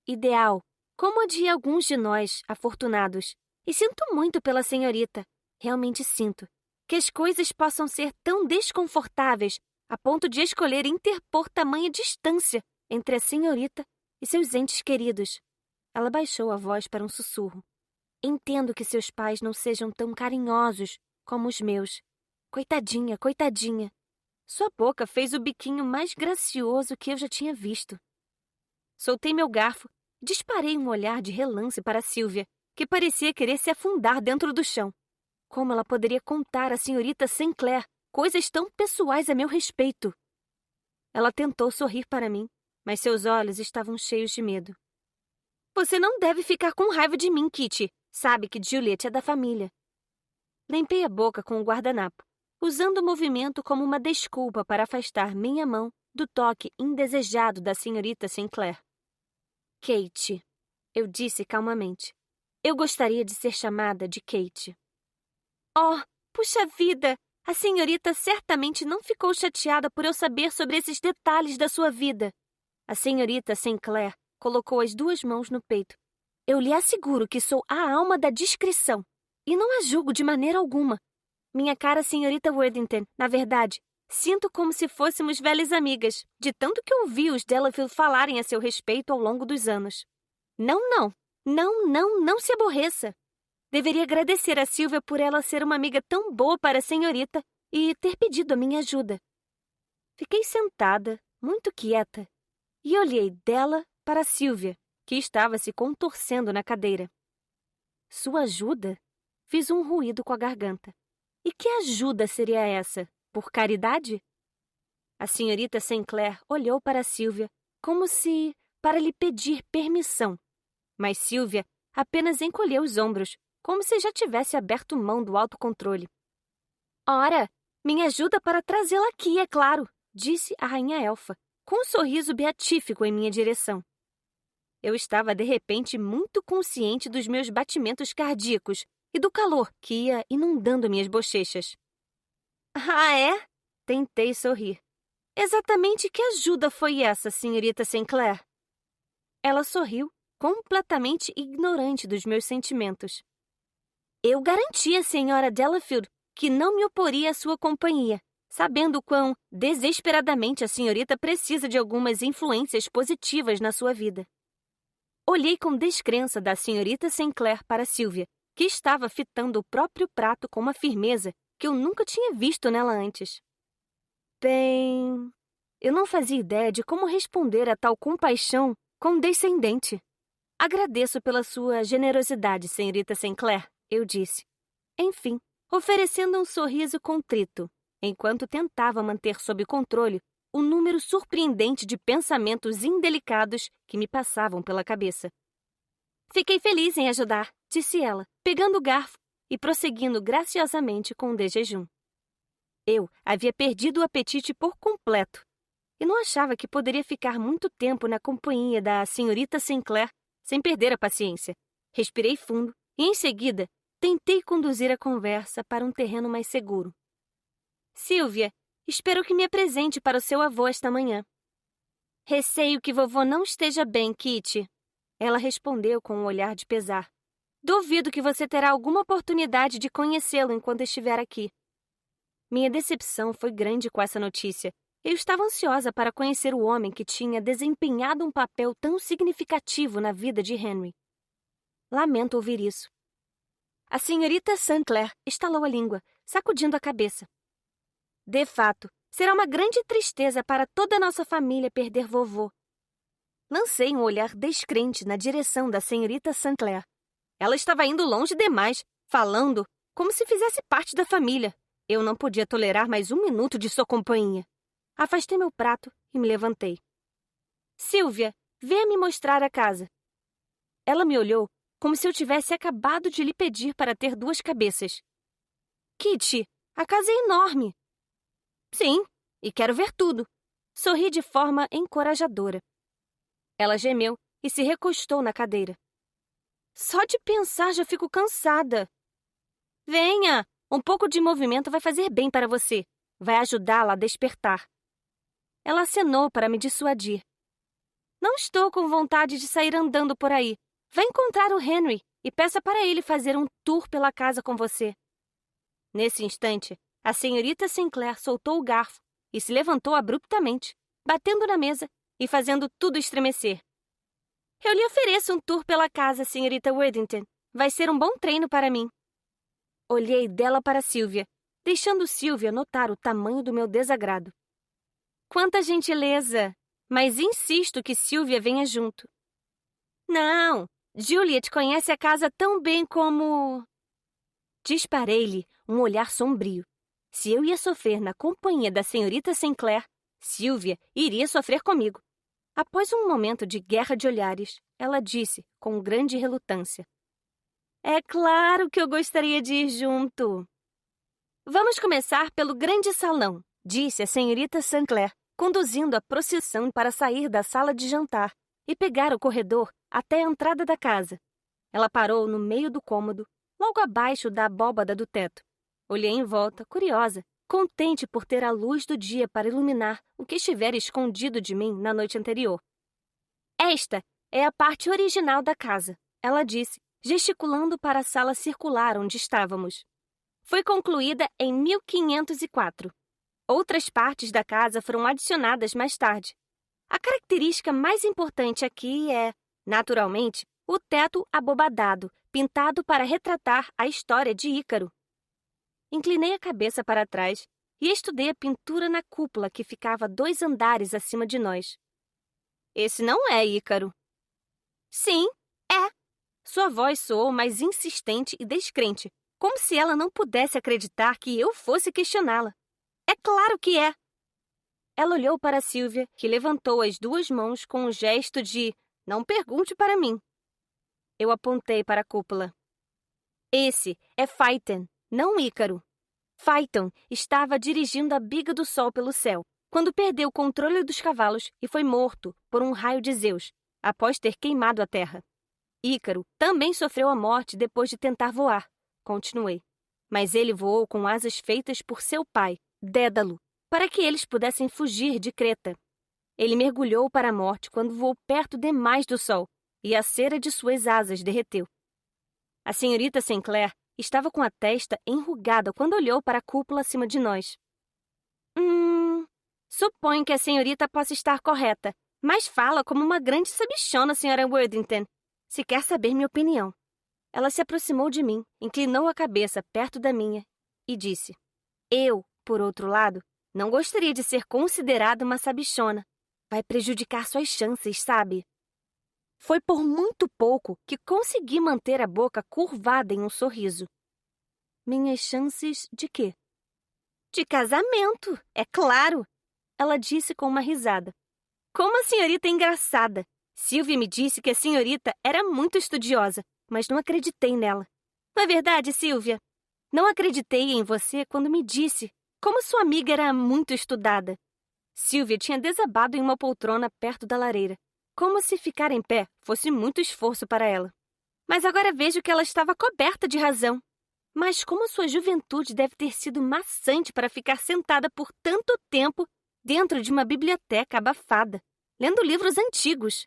ideal, como a de alguns de nós, afortunados. E sinto muito pela senhorita. Realmente sinto. Que as coisas possam ser tão desconfortáveis a ponto de escolher interpor tamanha distância entre a senhorita e seus entes queridos. Ela baixou a voz para um sussurro. Entendo que seus pais não sejam tão carinhosos como os meus. Coitadinha, coitadinha. Sua boca fez o biquinho mais gracioso que eu já tinha visto. Soltei meu garfo e disparei um olhar de relance para Sylvia, que parecia querer se afundar dentro do chão. Como ela poderia contar à senhorita Sinclair coisas tão pessoais a meu respeito? Ela tentou sorrir para mim, mas seus olhos estavam cheios de medo. Você não deve ficar com raiva de mim, Kitty. Sabe que Juliet é da família. Limpei a boca com o guardanapo, usando o movimento como uma desculpa para afastar minha mão do toque indesejado da senhorita Sinclair. Kate, eu disse calmamente. Eu gostaria de ser chamada de Kate. Oh, puxa vida! A senhorita certamente não ficou chateada por eu saber sobre esses detalhes da sua vida. A senhorita Sinclair colocou as 2 mãos no peito. Eu lhe asseguro que sou a alma da discrição, e não a julgo de maneira alguma. Minha cara senhorita Worthington, na verdade, sinto como se fôssemos velhas amigas, de tanto que ouvi os Delafield falarem a seu respeito ao longo dos anos. Não se aborreça. Deveria agradecer a Sylvia por ela ser uma amiga tão boa para a senhorita e ter pedido a minha ajuda. Fiquei sentada, muito quieta, e olhei dela para Sylvia, que estava se contorcendo na cadeira. Sua ajuda? Fiz um ruído com a garganta. E que ajuda seria essa? Por caridade? A senhorita Sinclair olhou para Sylvia como se para lhe pedir permissão, mas Sylvia apenas encolheu os ombros, como se já tivesse aberto mão do autocontrole. Ora, minha ajuda para trazê-la aqui, é claro, disse a rainha elfa, com um sorriso beatífico em minha direção. Eu estava, de repente, muito consciente dos meus batimentos cardíacos e do calor que ia inundando minhas bochechas. Ah, é? Tentei sorrir. Exatamente que ajuda foi essa, senhorita Sinclair? Ela sorriu, completamente ignorante dos meus sentimentos. Eu garanti à senhora Delafield que não me oporia à sua companhia, sabendo quão desesperadamente a senhorita precisa de algumas influências positivas na sua vida. Olhei com descrença da senhorita Sinclair para Sylvia, que estava fitando o próprio prato com uma firmeza que eu nunca tinha visto nela antes. Bem, eu não fazia ideia de como responder a tal compaixão condescendente. Agradeço pela sua generosidade, senhorita Sinclair, eu disse. Enfim, oferecendo um sorriso contrito, enquanto tentava manter sob controle o número surpreendente de pensamentos indelicados que me passavam pela cabeça. Fiquei feliz em ajudar, disse ela, pegando o garfo e prosseguindo graciosamente com o de jejum. Eu havia perdido o apetite por completo e não achava que poderia ficar muito tempo na companhia da senhorita Sinclair sem perder a paciência. Respirei fundo e, em seguida, tentei conduzir a conversa para um terreno mais seguro. Sylvia, espero que me apresente para o seu avô esta manhã. Receio que vovô não esteja bem, Kitty. Ela respondeu com um olhar de pesar. Duvido que você terá alguma oportunidade de conhecê-lo enquanto estiver aqui. Minha decepção foi grande com essa notícia. Eu estava ansiosa para conhecer o homem que tinha desempenhado um papel tão significativo na vida de Henry. Lamento ouvir isso. A senhorita Sinclair estalou a língua, sacudindo a cabeça. De fato, será uma grande tristeza para toda a nossa família perder vovô. Lancei um olhar descrente na direção da senhorita Sinclair. Ela estava indo longe demais, falando como se fizesse parte da família. Eu não podia tolerar mais 1 minuto de sua companhia. Afastei meu prato e me levantei. Sylvia, venha me mostrar a casa. Ela me olhou como se eu tivesse acabado de lhe pedir para ter 2 cabeças. Kitty, a casa é enorme. Sim, e quero ver tudo. Sorri de forma encorajadora. Ela gemeu e se recostou na cadeira. Só de pensar já fico cansada. Venha, um pouco de movimento vai fazer bem para você. Vai ajudá-la a despertar. Ela acenou para me dissuadir. Não estou com vontade de sair andando por aí. Vá encontrar o Henry e peça para ele fazer um tour pela casa com você. Nesse instante, a senhorita Sinclair soltou o garfo e se levantou abruptamente, batendo na mesa e fazendo tudo estremecer. Eu lhe ofereço um tour pela casa, senhorita Worthington. Vai ser um bom treino para mim. Olhei dela para Sylvia, deixando Sylvia notar o tamanho do meu desagrado. Quanta gentileza! Mas insisto que Sylvia venha junto. Não, Juliet conhece a casa tão bem como... Disparei-lhe um olhar sombrio. Se eu ia sofrer na companhia da senhorita Sinclair, Sylvia iria sofrer comigo. Após um momento de guerra de olhares, ela disse com grande relutância. É claro que eu gostaria de ir junto. Vamos começar pelo grande salão, disse a senhorita Sinclair, conduzindo a procissão para sair da sala de jantar e pegar o corredor até a entrada da casa. Ela parou no meio do cômodo, logo abaixo da abóbada do teto, Olhei em volta, curiosa, contente por ter a luz do dia para iluminar o que estivera escondido de mim na noite anterior. Esta é a parte original da casa, ela disse, gesticulando para a sala circular onde estávamos. Foi concluída em 1504. Outras partes da casa foram adicionadas mais tarde. A característica mais importante aqui é, naturalmente, o teto abobadado, pintado para retratar a história de Ícaro. Inclinei a cabeça para trás e estudei a pintura na cúpula que ficava 2 andares acima de nós. Esse não é Ícaro. Sim, é. Sua voz soou mais insistente e descrente, como se ela não pudesse acreditar que eu fosse questioná-la. É claro que é. Ela olhou para Sylvia, que levantou as 2 mãos com um gesto de "não pergunte para mim". Eu apontei para a cúpula. Esse é Phaeton, não Ícaro. Phaeton estava dirigindo a biga do sol pelo céu, quando perdeu o controle dos cavalos e foi morto por um raio de Zeus, após ter queimado a terra. Ícaro também sofreu a morte depois de tentar voar, continuei. Mas ele voou com asas feitas por seu pai, Dédalo, para que eles pudessem fugir de Creta. Ele mergulhou para a morte quando voou perto demais do sol, e a cera de suas asas derreteu. A senhorita Sinclair estava com a testa enrugada quando olhou para a cúpula acima de nós. Suponho que a senhorita possa estar correta, mas fala como uma grande sabichona, senhora Worthington. Se quer saber minha opinião. Ela se aproximou de mim, inclinou a cabeça perto da minha e disse: Eu, por outro lado, não gostaria de ser considerada uma sabichona. Vai prejudicar suas chances, sabe? Foi por muito pouco que consegui manter a boca curvada em um sorriso. Minhas chances de quê? De casamento, é claro! Ela disse com uma risada. Como a senhorita é engraçada! Sylvia me disse que a senhorita era muito estudiosa, mas não acreditei nela. Não é verdade, Sylvia? Não acreditei em você quando me disse como sua amiga era muito estudada. Sylvia tinha desabado em uma poltrona perto da lareira, como se ficar em pé fosse muito esforço para ela. Mas agora vejo que ela estava coberta de razão. Mas como sua juventude deve ter sido maçante para ficar sentada por tanto tempo dentro de uma biblioteca abafada, lendo livros antigos.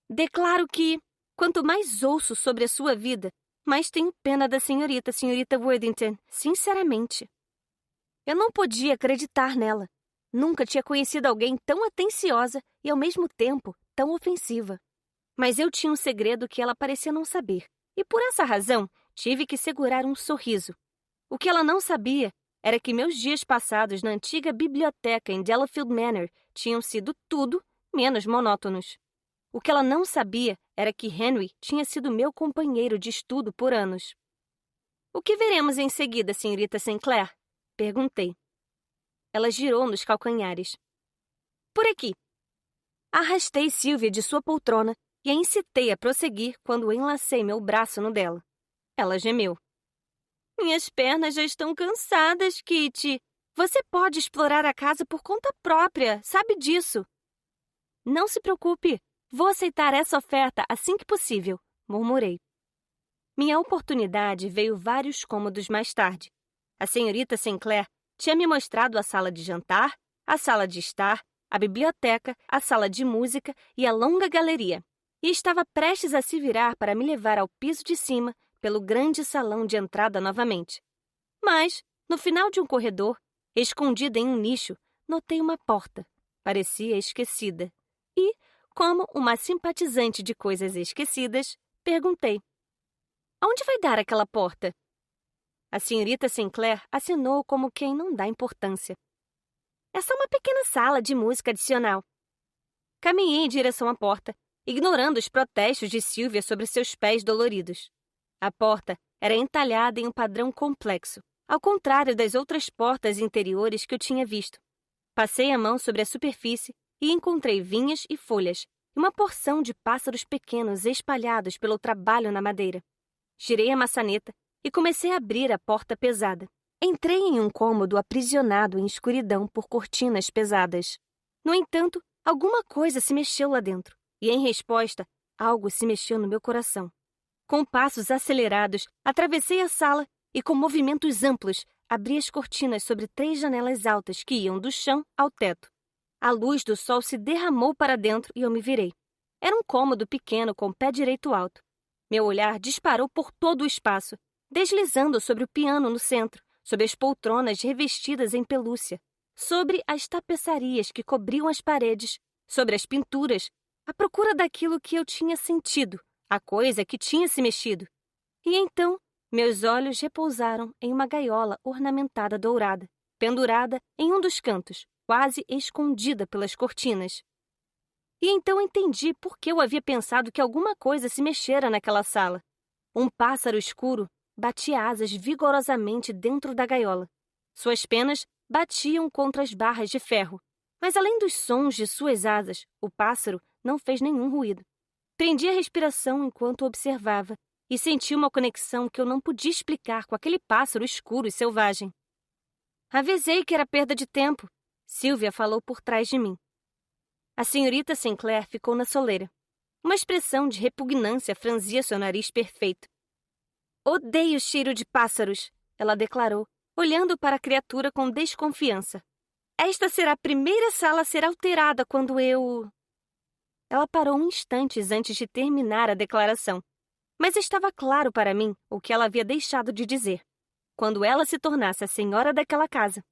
Declaro que, quanto mais ouço sobre a sua vida, mais tenho pena da senhorita Worthington, sinceramente. Eu não podia acreditar nela. Nunca tinha conhecido alguém tão atenciosa e, ao mesmo tempo, tão ofensiva. Mas eu tinha um segredo que ela parecia não saber, e por essa razão tive que segurar um sorriso. O que ela não sabia era que meus dias passados na antiga biblioteca em Delafield Manor tinham sido tudo menos monótonos. O que ela não sabia era que Henry tinha sido meu companheiro de estudo por anos. O que veremos em seguida, senhorita Sinclair? Perguntei. Ela girou nos calcanhares. Por aqui. Arrastei Sylvia de sua poltrona e a incitei a prosseguir quando enlacei meu braço no dela. Ela gemeu. Minhas pernas já estão cansadas, Kitty. Você pode explorar a casa por conta própria, sabe disso. Não se preocupe. Vou aceitar essa oferta assim que possível, murmurei. Minha oportunidade veio vários cômodos mais tarde. A senhorita Sinclair tinha me mostrado a sala de jantar, a sala de estar, a biblioteca, a sala de música e a longa galeria, e estava prestes a se virar para me levar ao piso de cima pelo grande salão de entrada novamente. Mas, no final de um corredor, escondida em um nicho, notei uma porta. Parecia esquecida. E, como uma simpatizante de coisas esquecidas, perguntei: Aonde vai dar aquela porta? A senhorita Sinclair acenou como quem não dá importância. É só uma pequena sala de música adicional. Caminhei em direção à porta, ignorando os protestos de Sylvia sobre seus pés doloridos. A porta era entalhada em um padrão complexo, ao contrário das outras portas interiores que eu tinha visto. Passei a mão sobre a superfície e encontrei vinhas e folhas, e uma porção de pássaros pequenos espalhados pelo trabalho na madeira. Girei a maçaneta e comecei a abrir a porta pesada. Entrei em um cômodo aprisionado em escuridão por cortinas pesadas. No entanto, alguma coisa se mexeu lá dentro, e em resposta, algo se mexeu no meu coração. Com passos acelerados, atravessei a sala e, com movimentos amplos, abri as cortinas sobre 3 janelas altas que iam do chão ao teto. A luz do sol se derramou para dentro e eu me virei. Era um cômodo pequeno com o pé direito alto. Meu olhar disparou por todo o espaço, deslizando sobre o piano no centro, sobre as poltronas revestidas em pelúcia, sobre as tapeçarias que cobriam as paredes, sobre as pinturas, à procura daquilo que eu tinha sentido, a coisa que tinha se mexido. E então, meus olhos repousaram em uma gaiola ornamentada dourada, pendurada em um dos cantos, quase escondida pelas cortinas. E então entendi por que eu havia pensado que alguma coisa se mexera naquela sala. Um pássaro escuro batia asas vigorosamente dentro da gaiola. Suas penas batiam contra as barras de ferro, mas além dos sons de suas asas, o pássaro não fez nenhum ruído. Prendi a respiração enquanto o observava e senti uma conexão que eu não podia explicar com aquele pássaro escuro e selvagem. Avisei que era perda de tempo, Sylvia falou por trás de mim. A senhorita Sinclair ficou na soleira. Uma expressão de repugnância franzia seu nariz perfeito. Odeio o cheiro de pássaros, ela declarou, olhando para a criatura com desconfiança. Esta será a primeira sala a ser alterada quando eu... Ela parou um instante antes de terminar a declaração. Mas estava claro para mim o que ela havia deixado de dizer. Quando ela se tornasse a senhora daquela casa.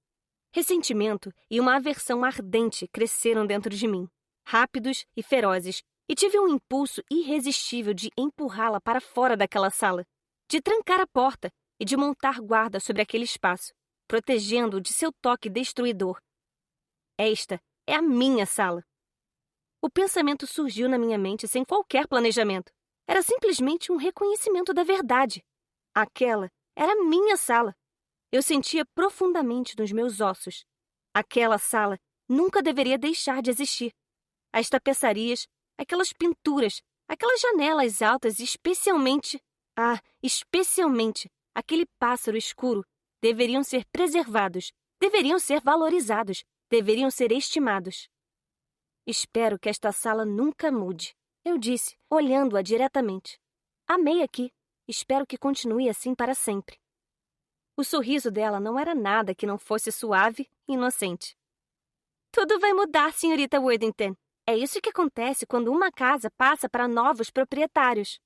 Ressentimento e uma aversão ardente cresceram dentro de mim, rápidos e ferozes, e tive um impulso irresistível de empurrá-la para fora daquela sala, de trancar a porta e de montar guarda sobre aquele espaço, protegendo-o de seu toque destruidor. Esta é a minha sala. O pensamento surgiu na minha mente sem qualquer planejamento. Era simplesmente um reconhecimento da verdade. Aquela era a minha sala. Eu sentia profundamente nos meus ossos. Aquela sala nunca deveria deixar de existir. As tapeçarias, aquelas pinturas, aquelas janelas altas e especialmente aquele pássaro escuro deveriam ser preservados, deveriam ser valorizados, deveriam ser estimados. Espero que esta sala nunca mude, eu disse, olhando-a diretamente. Amei aqui. Espero que continue assim para sempre. O sorriso dela não era nada que não fosse suave e inocente. Tudo vai mudar, senhorita Worthington. É isso que acontece quando uma casa passa para novos proprietários.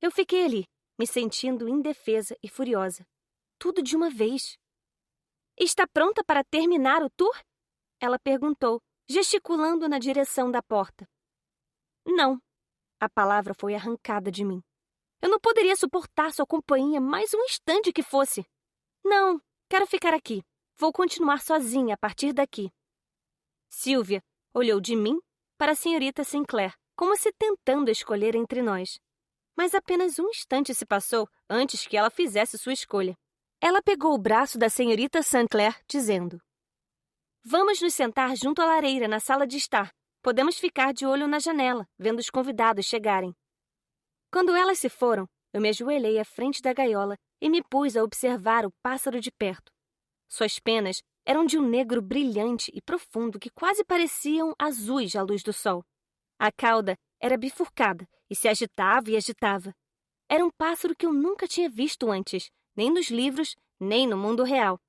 Eu fiquei ali, me sentindo indefesa e furiosa. Tudo de uma vez. Está pronta para terminar o tour? Ela perguntou, gesticulando na direção da porta. Não. A palavra foi arrancada de mim. Eu não poderia suportar sua companhia mais um instante que fosse. Não, quero ficar aqui. Vou continuar sozinha a partir daqui. Sylvia olhou de mim para a senhorita Sinclair, como se tentando escolher entre nós. Mas apenas um instante se passou antes que ela fizesse sua escolha. Ela pegou o braço da senhorita Sinclair, dizendo: Vamos nos sentar junto à lareira na sala de estar. Podemos ficar de olho na janela, vendo os convidados chegarem. Quando elas se foram, eu me ajoelhei à frente da gaiola e me pus a observar o pássaro de perto. Suas penas eram de um negro brilhante e profundo que quase pareciam azuis à luz do sol. A cauda era bifurcada e se agitava e agitava. Era um pássaro que eu nunca tinha visto antes, nem nos livros, nem no mundo real.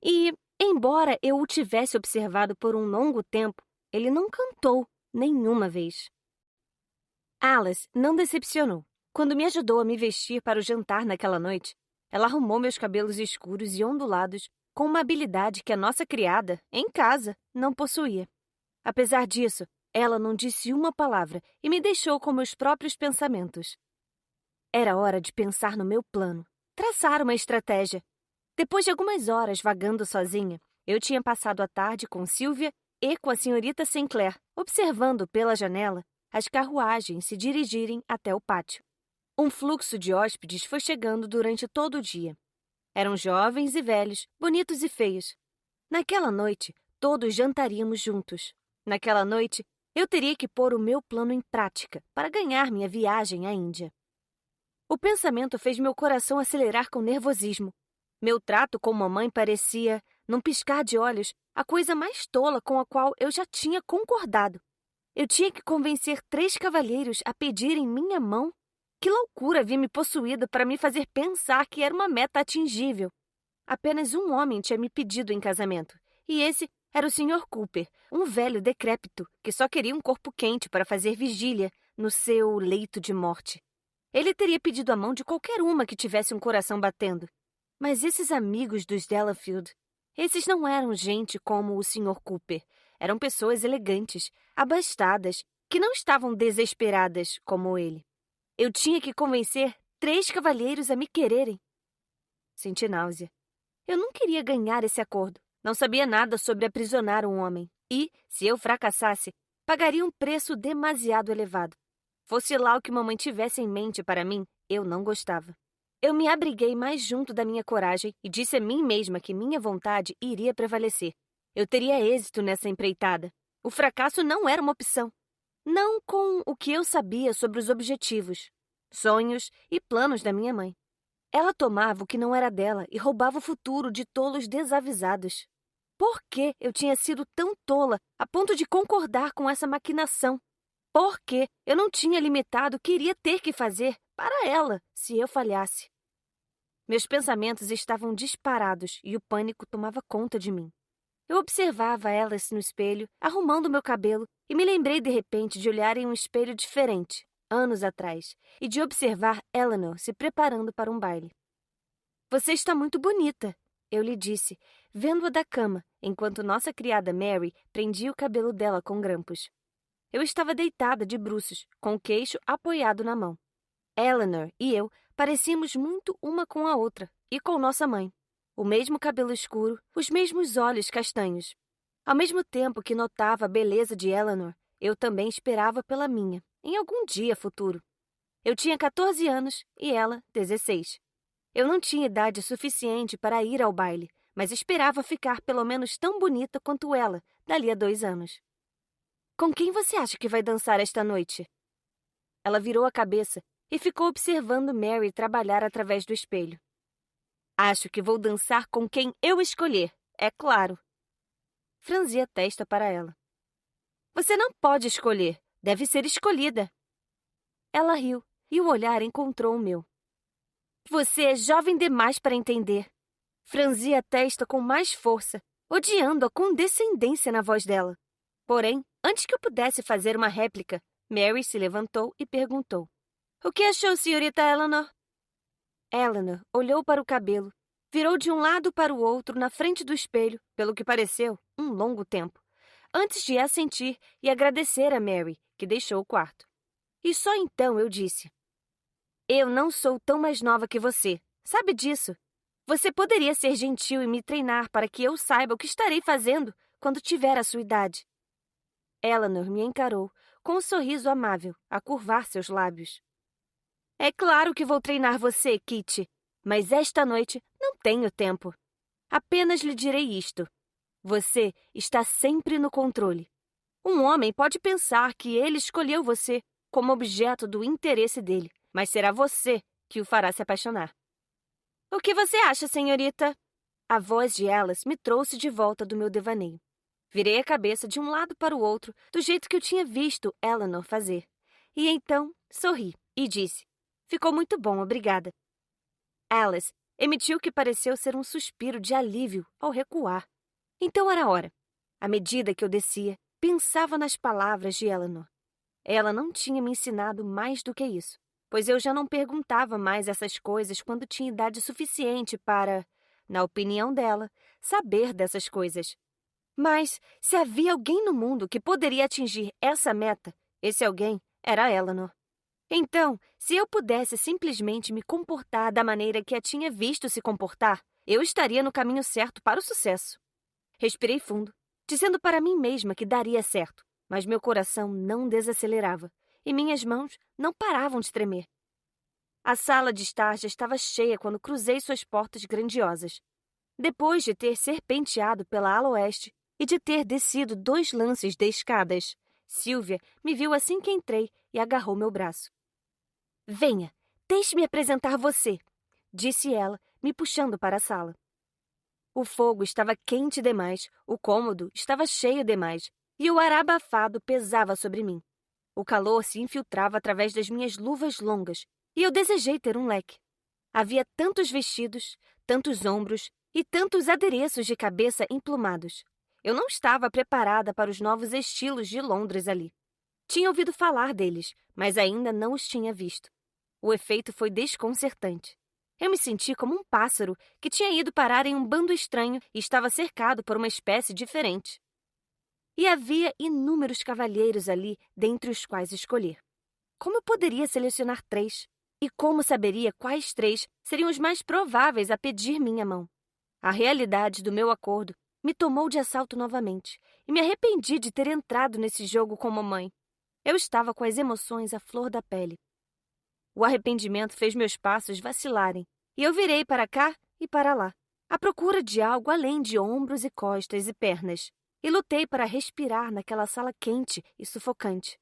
E, embora eu o tivesse observado por um longo tempo, ele não cantou nenhuma vez. Alice não decepcionou. Quando me ajudou a me vestir para o jantar naquela noite, ela arrumou meus cabelos escuros e ondulados com uma habilidade que a nossa criada, em casa, não possuía. Apesar disso, ela não disse uma palavra e me deixou com meus próprios pensamentos. Era hora de pensar no meu plano, traçar uma estratégia. Depois de algumas horas vagando sozinha, eu tinha passado a tarde com Sylvia e com a senhorita Sinclair, observando pela janela as carruagens se dirigirem até o pátio. Um fluxo de hóspedes foi chegando durante todo o dia. Eram jovens e velhos, bonitos e feios. Naquela noite, todos jantaríamos juntos. Naquela noite, eu teria que pôr o meu plano em prática para ganhar minha viagem à Índia. O pensamento fez meu coração acelerar com nervosismo. Meu trato com mamãe parecia, num piscar de olhos, a coisa mais tola com a qual eu já tinha concordado. Eu tinha que convencer 3 cavalheiros a pedirem minha mão. Que loucura havia me possuído para me fazer pensar que era uma meta atingível. Apenas um homem tinha me pedido em casamento, e esse era o Sr. Cooper, um velho decrépito que só queria um corpo quente para fazer vigília no seu leito de morte. Ele teria pedido a mão de qualquer uma que tivesse um coração batendo. Mas esses amigos dos Delafield, esses não eram gente como o Sr. Cooper. Eram pessoas elegantes, abastadas, que não estavam desesperadas como ele. Eu tinha que convencer 3 cavalheiros a me quererem. Senti náusea. Eu não queria ganhar esse acordo. Não sabia nada sobre aprisionar um homem. E, se eu fracassasse, pagaria um preço demasiado elevado. Fosse lá o que mamãe tivesse em mente para mim, eu não gostava. Eu me abriguei mais junto da minha coragem e disse a mim mesma que minha vontade iria prevalecer. Eu teria êxito nessa empreitada. O fracasso não era uma opção. Não com o que eu sabia sobre os objetivos, sonhos e planos da minha mãe. Ela tomava o que não era dela e roubava o futuro de tolos desavisados. Por que eu tinha sido tão tola a ponto de concordar com essa maquinação? Por que eu não tinha limitado o que iria ter que fazer para ela se eu falhasse? Meus pensamentos estavam disparados e o pânico tomava conta de mim. Eu observava Alice no espelho, arrumando meu cabelo, e me lembrei de repente de olhar em um espelho diferente, anos atrás, e de observar Eleanor se preparando para um baile. Você está muito bonita, eu lhe disse, vendo-a da cama, enquanto nossa criada Mary prendia o cabelo dela com grampos. Eu estava deitada de bruços, com o queixo apoiado na mão. Eleanor e eu parecíamos muito uma com a outra e com nossa mãe. O mesmo cabelo escuro, os mesmos olhos castanhos. Ao mesmo tempo que notava a beleza de Eleanor, eu também esperava pela minha, em algum dia futuro. Eu tinha 14 anos e ela 16. Eu não tinha idade suficiente para ir ao baile, mas esperava ficar pelo menos tão bonita quanto ela, dali a 2 anos. Com quem você acha que vai dançar esta noite? Ela virou a cabeça e ficou observando Mary trabalhar através do espelho. Acho que vou dançar com quem eu escolher, é claro. Franzi a testa para ela. Você não pode escolher, deve ser escolhida. Ela riu e o olhar encontrou o meu. Você é jovem demais para entender. Franzi a testa com mais força, odiando a condescendência na voz dela. Porém, antes que eu pudesse fazer uma réplica, Mary se levantou e perguntou. O que achou, senhorita Eleanor? Eleanor olhou para o cabelo, virou de um lado para o outro na frente do espelho, pelo que pareceu, um longo tempo, antes de assentir e agradecer a Mary, que deixou o quarto. E só então eu disse, eu não sou tão mais nova que você, sabe disso? Você poderia ser gentil e me treinar para que eu saiba o que estarei fazendo quando tiver a sua idade. Eleanor me encarou, com um sorriso amável, a curvar seus lábios. É claro que vou treinar você, Kitty, mas esta noite não tenho tempo. Apenas lhe direi isto. Você está sempre no controle. Um homem pode pensar que ele escolheu você como objeto do interesse dele, mas será você que o fará se apaixonar. O que você acha, senhorita? A voz de Alice me trouxe de volta do meu devaneio. Virei a cabeça de um lado para o outro, do jeito que eu tinha visto Eleanor fazer. E então sorri e disse, ficou muito bom, obrigada. Alice emitiu o que pareceu ser um suspiro de alívio ao recuar. Então era hora. À medida que eu descia, pensava nas palavras de Eleanor. Ela não tinha me ensinado mais do que isso, pois eu já não perguntava mais essas coisas quando tinha idade suficiente para, na opinião dela, saber dessas coisas. Mas, se havia alguém no mundo que poderia atingir essa meta, esse alguém era Eleanor. Então, se eu pudesse simplesmente me comportar da maneira que a tinha visto se comportar, eu estaria no caminho certo para o sucesso. Respirei fundo, dizendo para mim mesma que daria certo, mas meu coração não desacelerava e minhas mãos não paravam de tremer. A sala de estar já estava cheia quando cruzei suas portas grandiosas. Depois de ter serpenteado pela ala oeste e de ter descido 2 lances de escadas, Sylvia me viu assim que entrei e agarrou meu braço. Venha, deixe-me apresentar você, disse ela, me puxando para a sala. O fogo estava quente demais, o cômodo estava cheio demais, e o ar abafado pesava sobre mim. O calor se infiltrava através das minhas luvas longas, e eu desejei ter um leque. Havia tantos vestidos, tantos ombros, E tantos adereços de cabeça emplumados. Eu não estava preparada para os novos estilos de Londres ali. Tinha ouvido falar deles, mas ainda não os tinha visto. O efeito foi desconcertante. Eu me senti como um pássaro que tinha ido parar em um bando estranho e estava cercado por uma espécie diferente. E havia inúmeros cavalheiros ali, dentre os quais escolher. Como eu poderia selecionar 3? E como saberia quais 3 seriam os mais prováveis a pedir minha mão? A realidade do meu acordo me tomou de assalto novamente e me arrependi de ter entrado nesse jogo com mamãe. Eu estava com as emoções à flor da pele. O arrependimento fez meus passos vacilarem e eu virei para cá e para lá, à procura de algo além de ombros e costas e pernas, e lutei para respirar naquela sala quente e sufocante.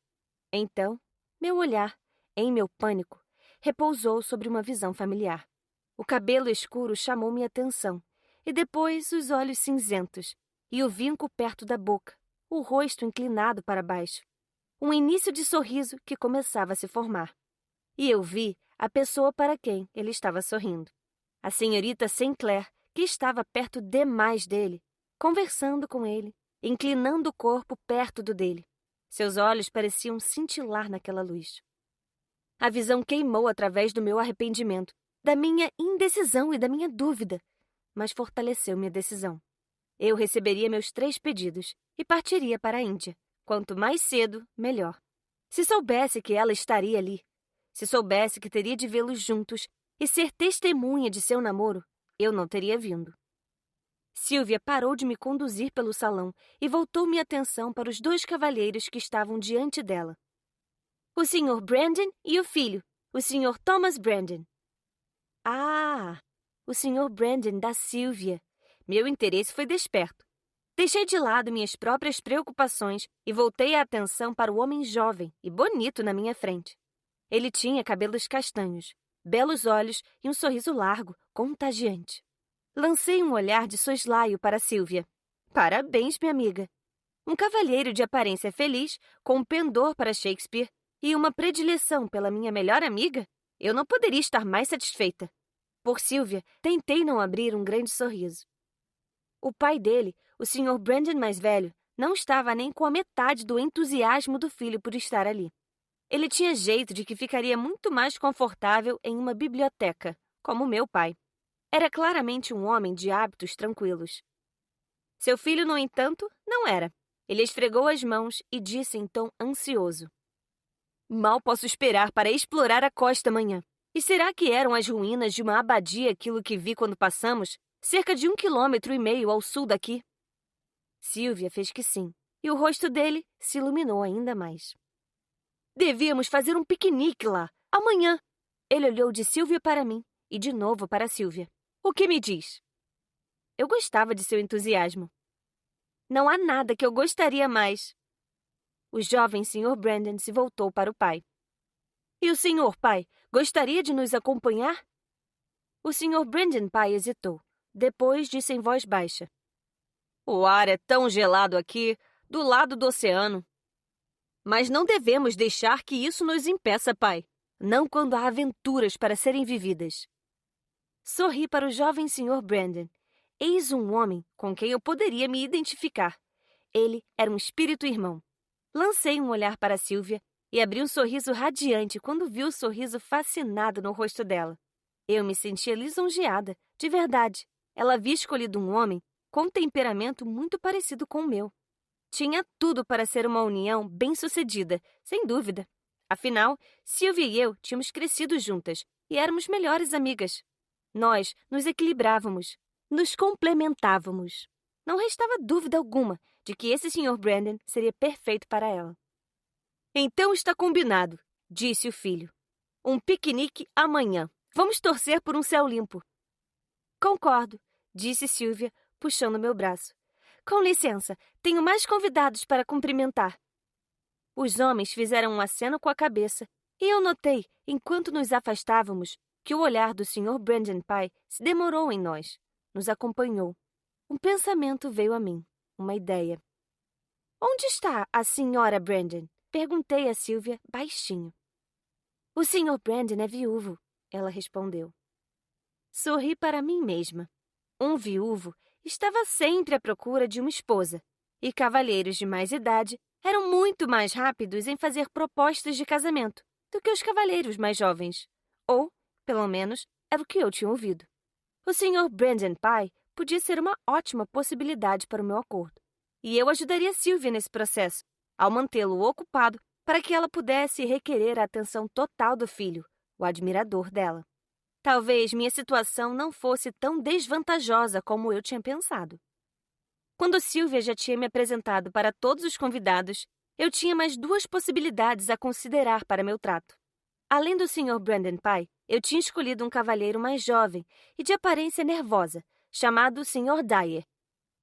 Então, meu olhar, em meu pânico, repousou sobre uma visão familiar. O cabelo escuro chamou minha atenção, e depois os olhos cinzentos, e o vinco perto da boca, o rosto inclinado para baixo. Um início de sorriso que começava a se formar. E eu vi a pessoa para quem ele estava sorrindo. A senhorita Sinclair, que estava perto demais dele, conversando com ele, inclinando o corpo perto do dele. Seus olhos pareciam cintilar naquela luz. A visão queimou através do meu arrependimento, da minha indecisão e da minha dúvida, mas fortaleceu minha decisão. Eu receberia meus 3 pedidos e partiria para a Índia. Quanto mais cedo, melhor. Se soubesse que ela estaria ali, se soubesse que teria de vê-los juntos e ser testemunha de seu namoro, eu não teria vindo. Sylvia parou de me conduzir pelo salão e voltou minha atenção para os 2 cavalheiros que estavam diante dela. O Sr. Brandon e o filho, o Sr. Thomas Brandon. Ah, o Sr. Brandon da Sylvia. Meu interesse foi desperto. Deixei de lado minhas próprias preocupações e voltei a atenção para o homem jovem e bonito na minha frente. Ele tinha cabelos castanhos, belos olhos e um sorriso largo, contagiante. Lancei um olhar de soslaio para Sylvia. Parabéns, minha amiga. Um cavalheiro de aparência feliz, com um pendor para Shakespeare e uma predileção pela minha melhor amiga? Eu não poderia estar mais satisfeita. Por Sylvia, tentei não abrir um grande sorriso. O pai dele, o Sr. Brandon mais velho, não estava nem com a metade do entusiasmo do filho por estar ali. Ele tinha jeito de que ficaria muito mais confortável em uma biblioteca, como meu pai. Era claramente um homem de hábitos tranquilos. Seu filho, no entanto, não era. Ele esfregou as mãos e disse em tom ansioso: Mal posso esperar para explorar a costa amanhã. E será que eram as ruínas de uma abadia aquilo que vi quando passamos? Cerca de 1,5 quilômetros ao sul daqui. Sylvia fez que sim, e o rosto dele se iluminou ainda mais. Devíamos fazer um piquenique lá, amanhã. Ele olhou de Sylvia para mim e de novo para Sylvia. O que me diz? Eu gostava de seu entusiasmo. Não há nada que eu gostaria mais. O jovem Sr. Brandon se voltou para o pai. E o senhor, pai, gostaria de nos acompanhar? O Sr. Brandon, pai, hesitou. Depois disse em voz baixa: O ar é tão gelado aqui, do lado do oceano. Mas não devemos deixar que isso nos impeça, pai. Não quando há aventuras para serem vividas. Sorri para o jovem Sr. Brandon. Eis um homem com quem eu poderia me identificar. Ele era um espírito irmão. Lancei um olhar para Sylvia e abri um sorriso radiante quando vi o sorriso fascinado no rosto dela. Eu me sentia lisonjeada, de verdade. Ela havia escolhido um homem com um temperamento muito parecido com o meu. Tinha tudo para ser uma união bem-sucedida, sem dúvida. Afinal, Sylvia e eu tínhamos crescido juntas e éramos melhores amigas. Nós nos equilibrávamos, nos complementávamos. Não restava dúvida alguma de que esse Sr. Brandon seria perfeito para ela. Então está combinado, disse o filho. Um piquenique amanhã. Vamos torcer por um céu limpo. Concordo, disse Sylvia, puxando meu braço. Com licença, tenho mais convidados para cumprimentar. Os homens fizeram um aceno com a cabeça e eu notei, enquanto nos afastávamos, que o olhar do Sr. Brandon pai se demorou em nós. Nos acompanhou. Um pensamento veio a mim, uma ideia. Onde está a Sra. Brandon? Perguntei a Sylvia baixinho. O Sr. Brandon é viúvo, ela respondeu. Sorri para mim mesma. Um viúvo estava sempre à procura de uma esposa, e cavalheiros de mais idade eram muito mais rápidos em fazer propostas de casamento do que os cavalheiros mais jovens. Ou, pelo menos, era o que eu tinha ouvido. O Sr. Brandon Pye podia ser uma ótima possibilidade para o meu acordo, e eu ajudaria Sylvia nesse processo, ao mantê-lo ocupado para que ela pudesse requerer a atenção total do filho, o admirador dela. Talvez minha situação não fosse tão desvantajosa como eu tinha pensado. Quando Sylvia já tinha me apresentado para todos os convidados, eu tinha mais duas possibilidades a considerar para meu trato. Além do Sr. Brandon Pye, eu tinha escolhido um cavalheiro mais jovem e de aparência nervosa, chamado Sr. Dyer,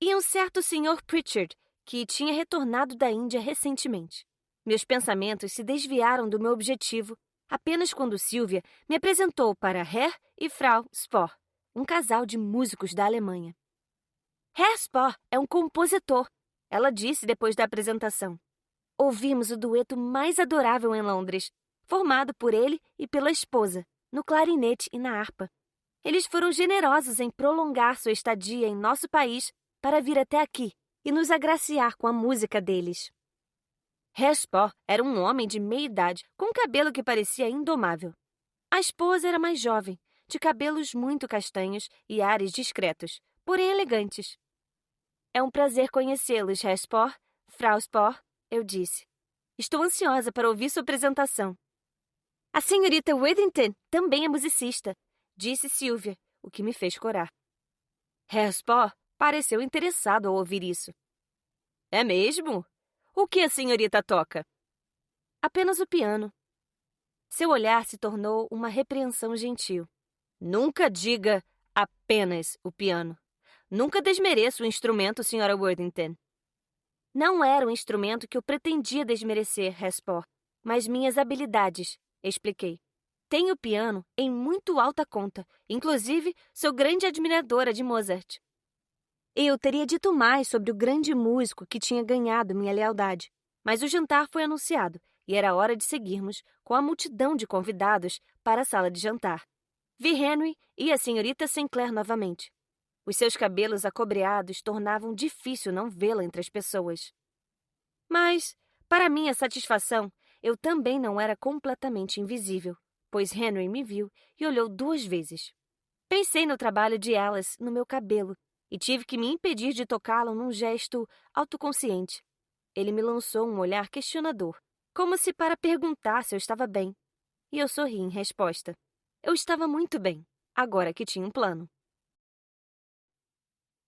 e um certo Sr. Pritchard, que tinha retornado da Índia recentemente. Meus pensamentos se desviaram do meu objetivo apenas quando Sylvia me apresentou para Herr e Frau Spohr, um casal de músicos da Alemanha. Herr Spohr é um compositor, ela disse depois da apresentação. Ouvimos o dueto mais adorável em Londres, formado por ele e pela esposa, no clarinete e na harpa. Eles foram generosos em prolongar sua estadia em nosso país para vir até aqui e nos agraciar com a música deles. Herr Spohr era um homem de meia idade, com cabelo que parecia indomável. A esposa era mais jovem, de cabelos muito castanhos e ares discretos, porém elegantes. É um prazer conhecê-los, Herr Spohr, Frau Spohr, eu disse. Estou ansiosa para ouvir sua apresentação. A senhorita Witherington também é musicista, disse Sylvia, o que me fez corar. Herr Spohr pareceu interessado ao ouvir isso. É mesmo? O que a senhorita toca? Apenas o piano. Seu olhar se tornou uma repreensão gentil. Nunca diga apenas o piano. Nunca desmereça o instrumento, Sra. Worthington. Não era o instrumento que eu pretendia desmerecer, Herr Spohr, mas minhas habilidades, expliquei. Tenho o piano em muito alta conta, inclusive sou grande admiradora de Mozart. Eu teria dito mais sobre o grande músico que tinha ganhado minha lealdade, mas o jantar foi anunciado e era hora de seguirmos com a multidão de convidados para a sala de jantar. Vi Henry e a senhorita Sinclair novamente. Os seus cabelos acobreados tornavam difícil não vê-la entre as pessoas. Mas, para minha satisfação, eu também não era completamente invisível, pois Henry me viu e olhou 2 vezes. Pensei no trabalho de Alice no meu cabelo e tive que me impedir de tocá-lo num gesto autoconsciente. Ele me lançou um olhar questionador, como se para perguntar se eu estava bem. E eu sorri em resposta. Eu estava muito bem, agora que tinha um plano.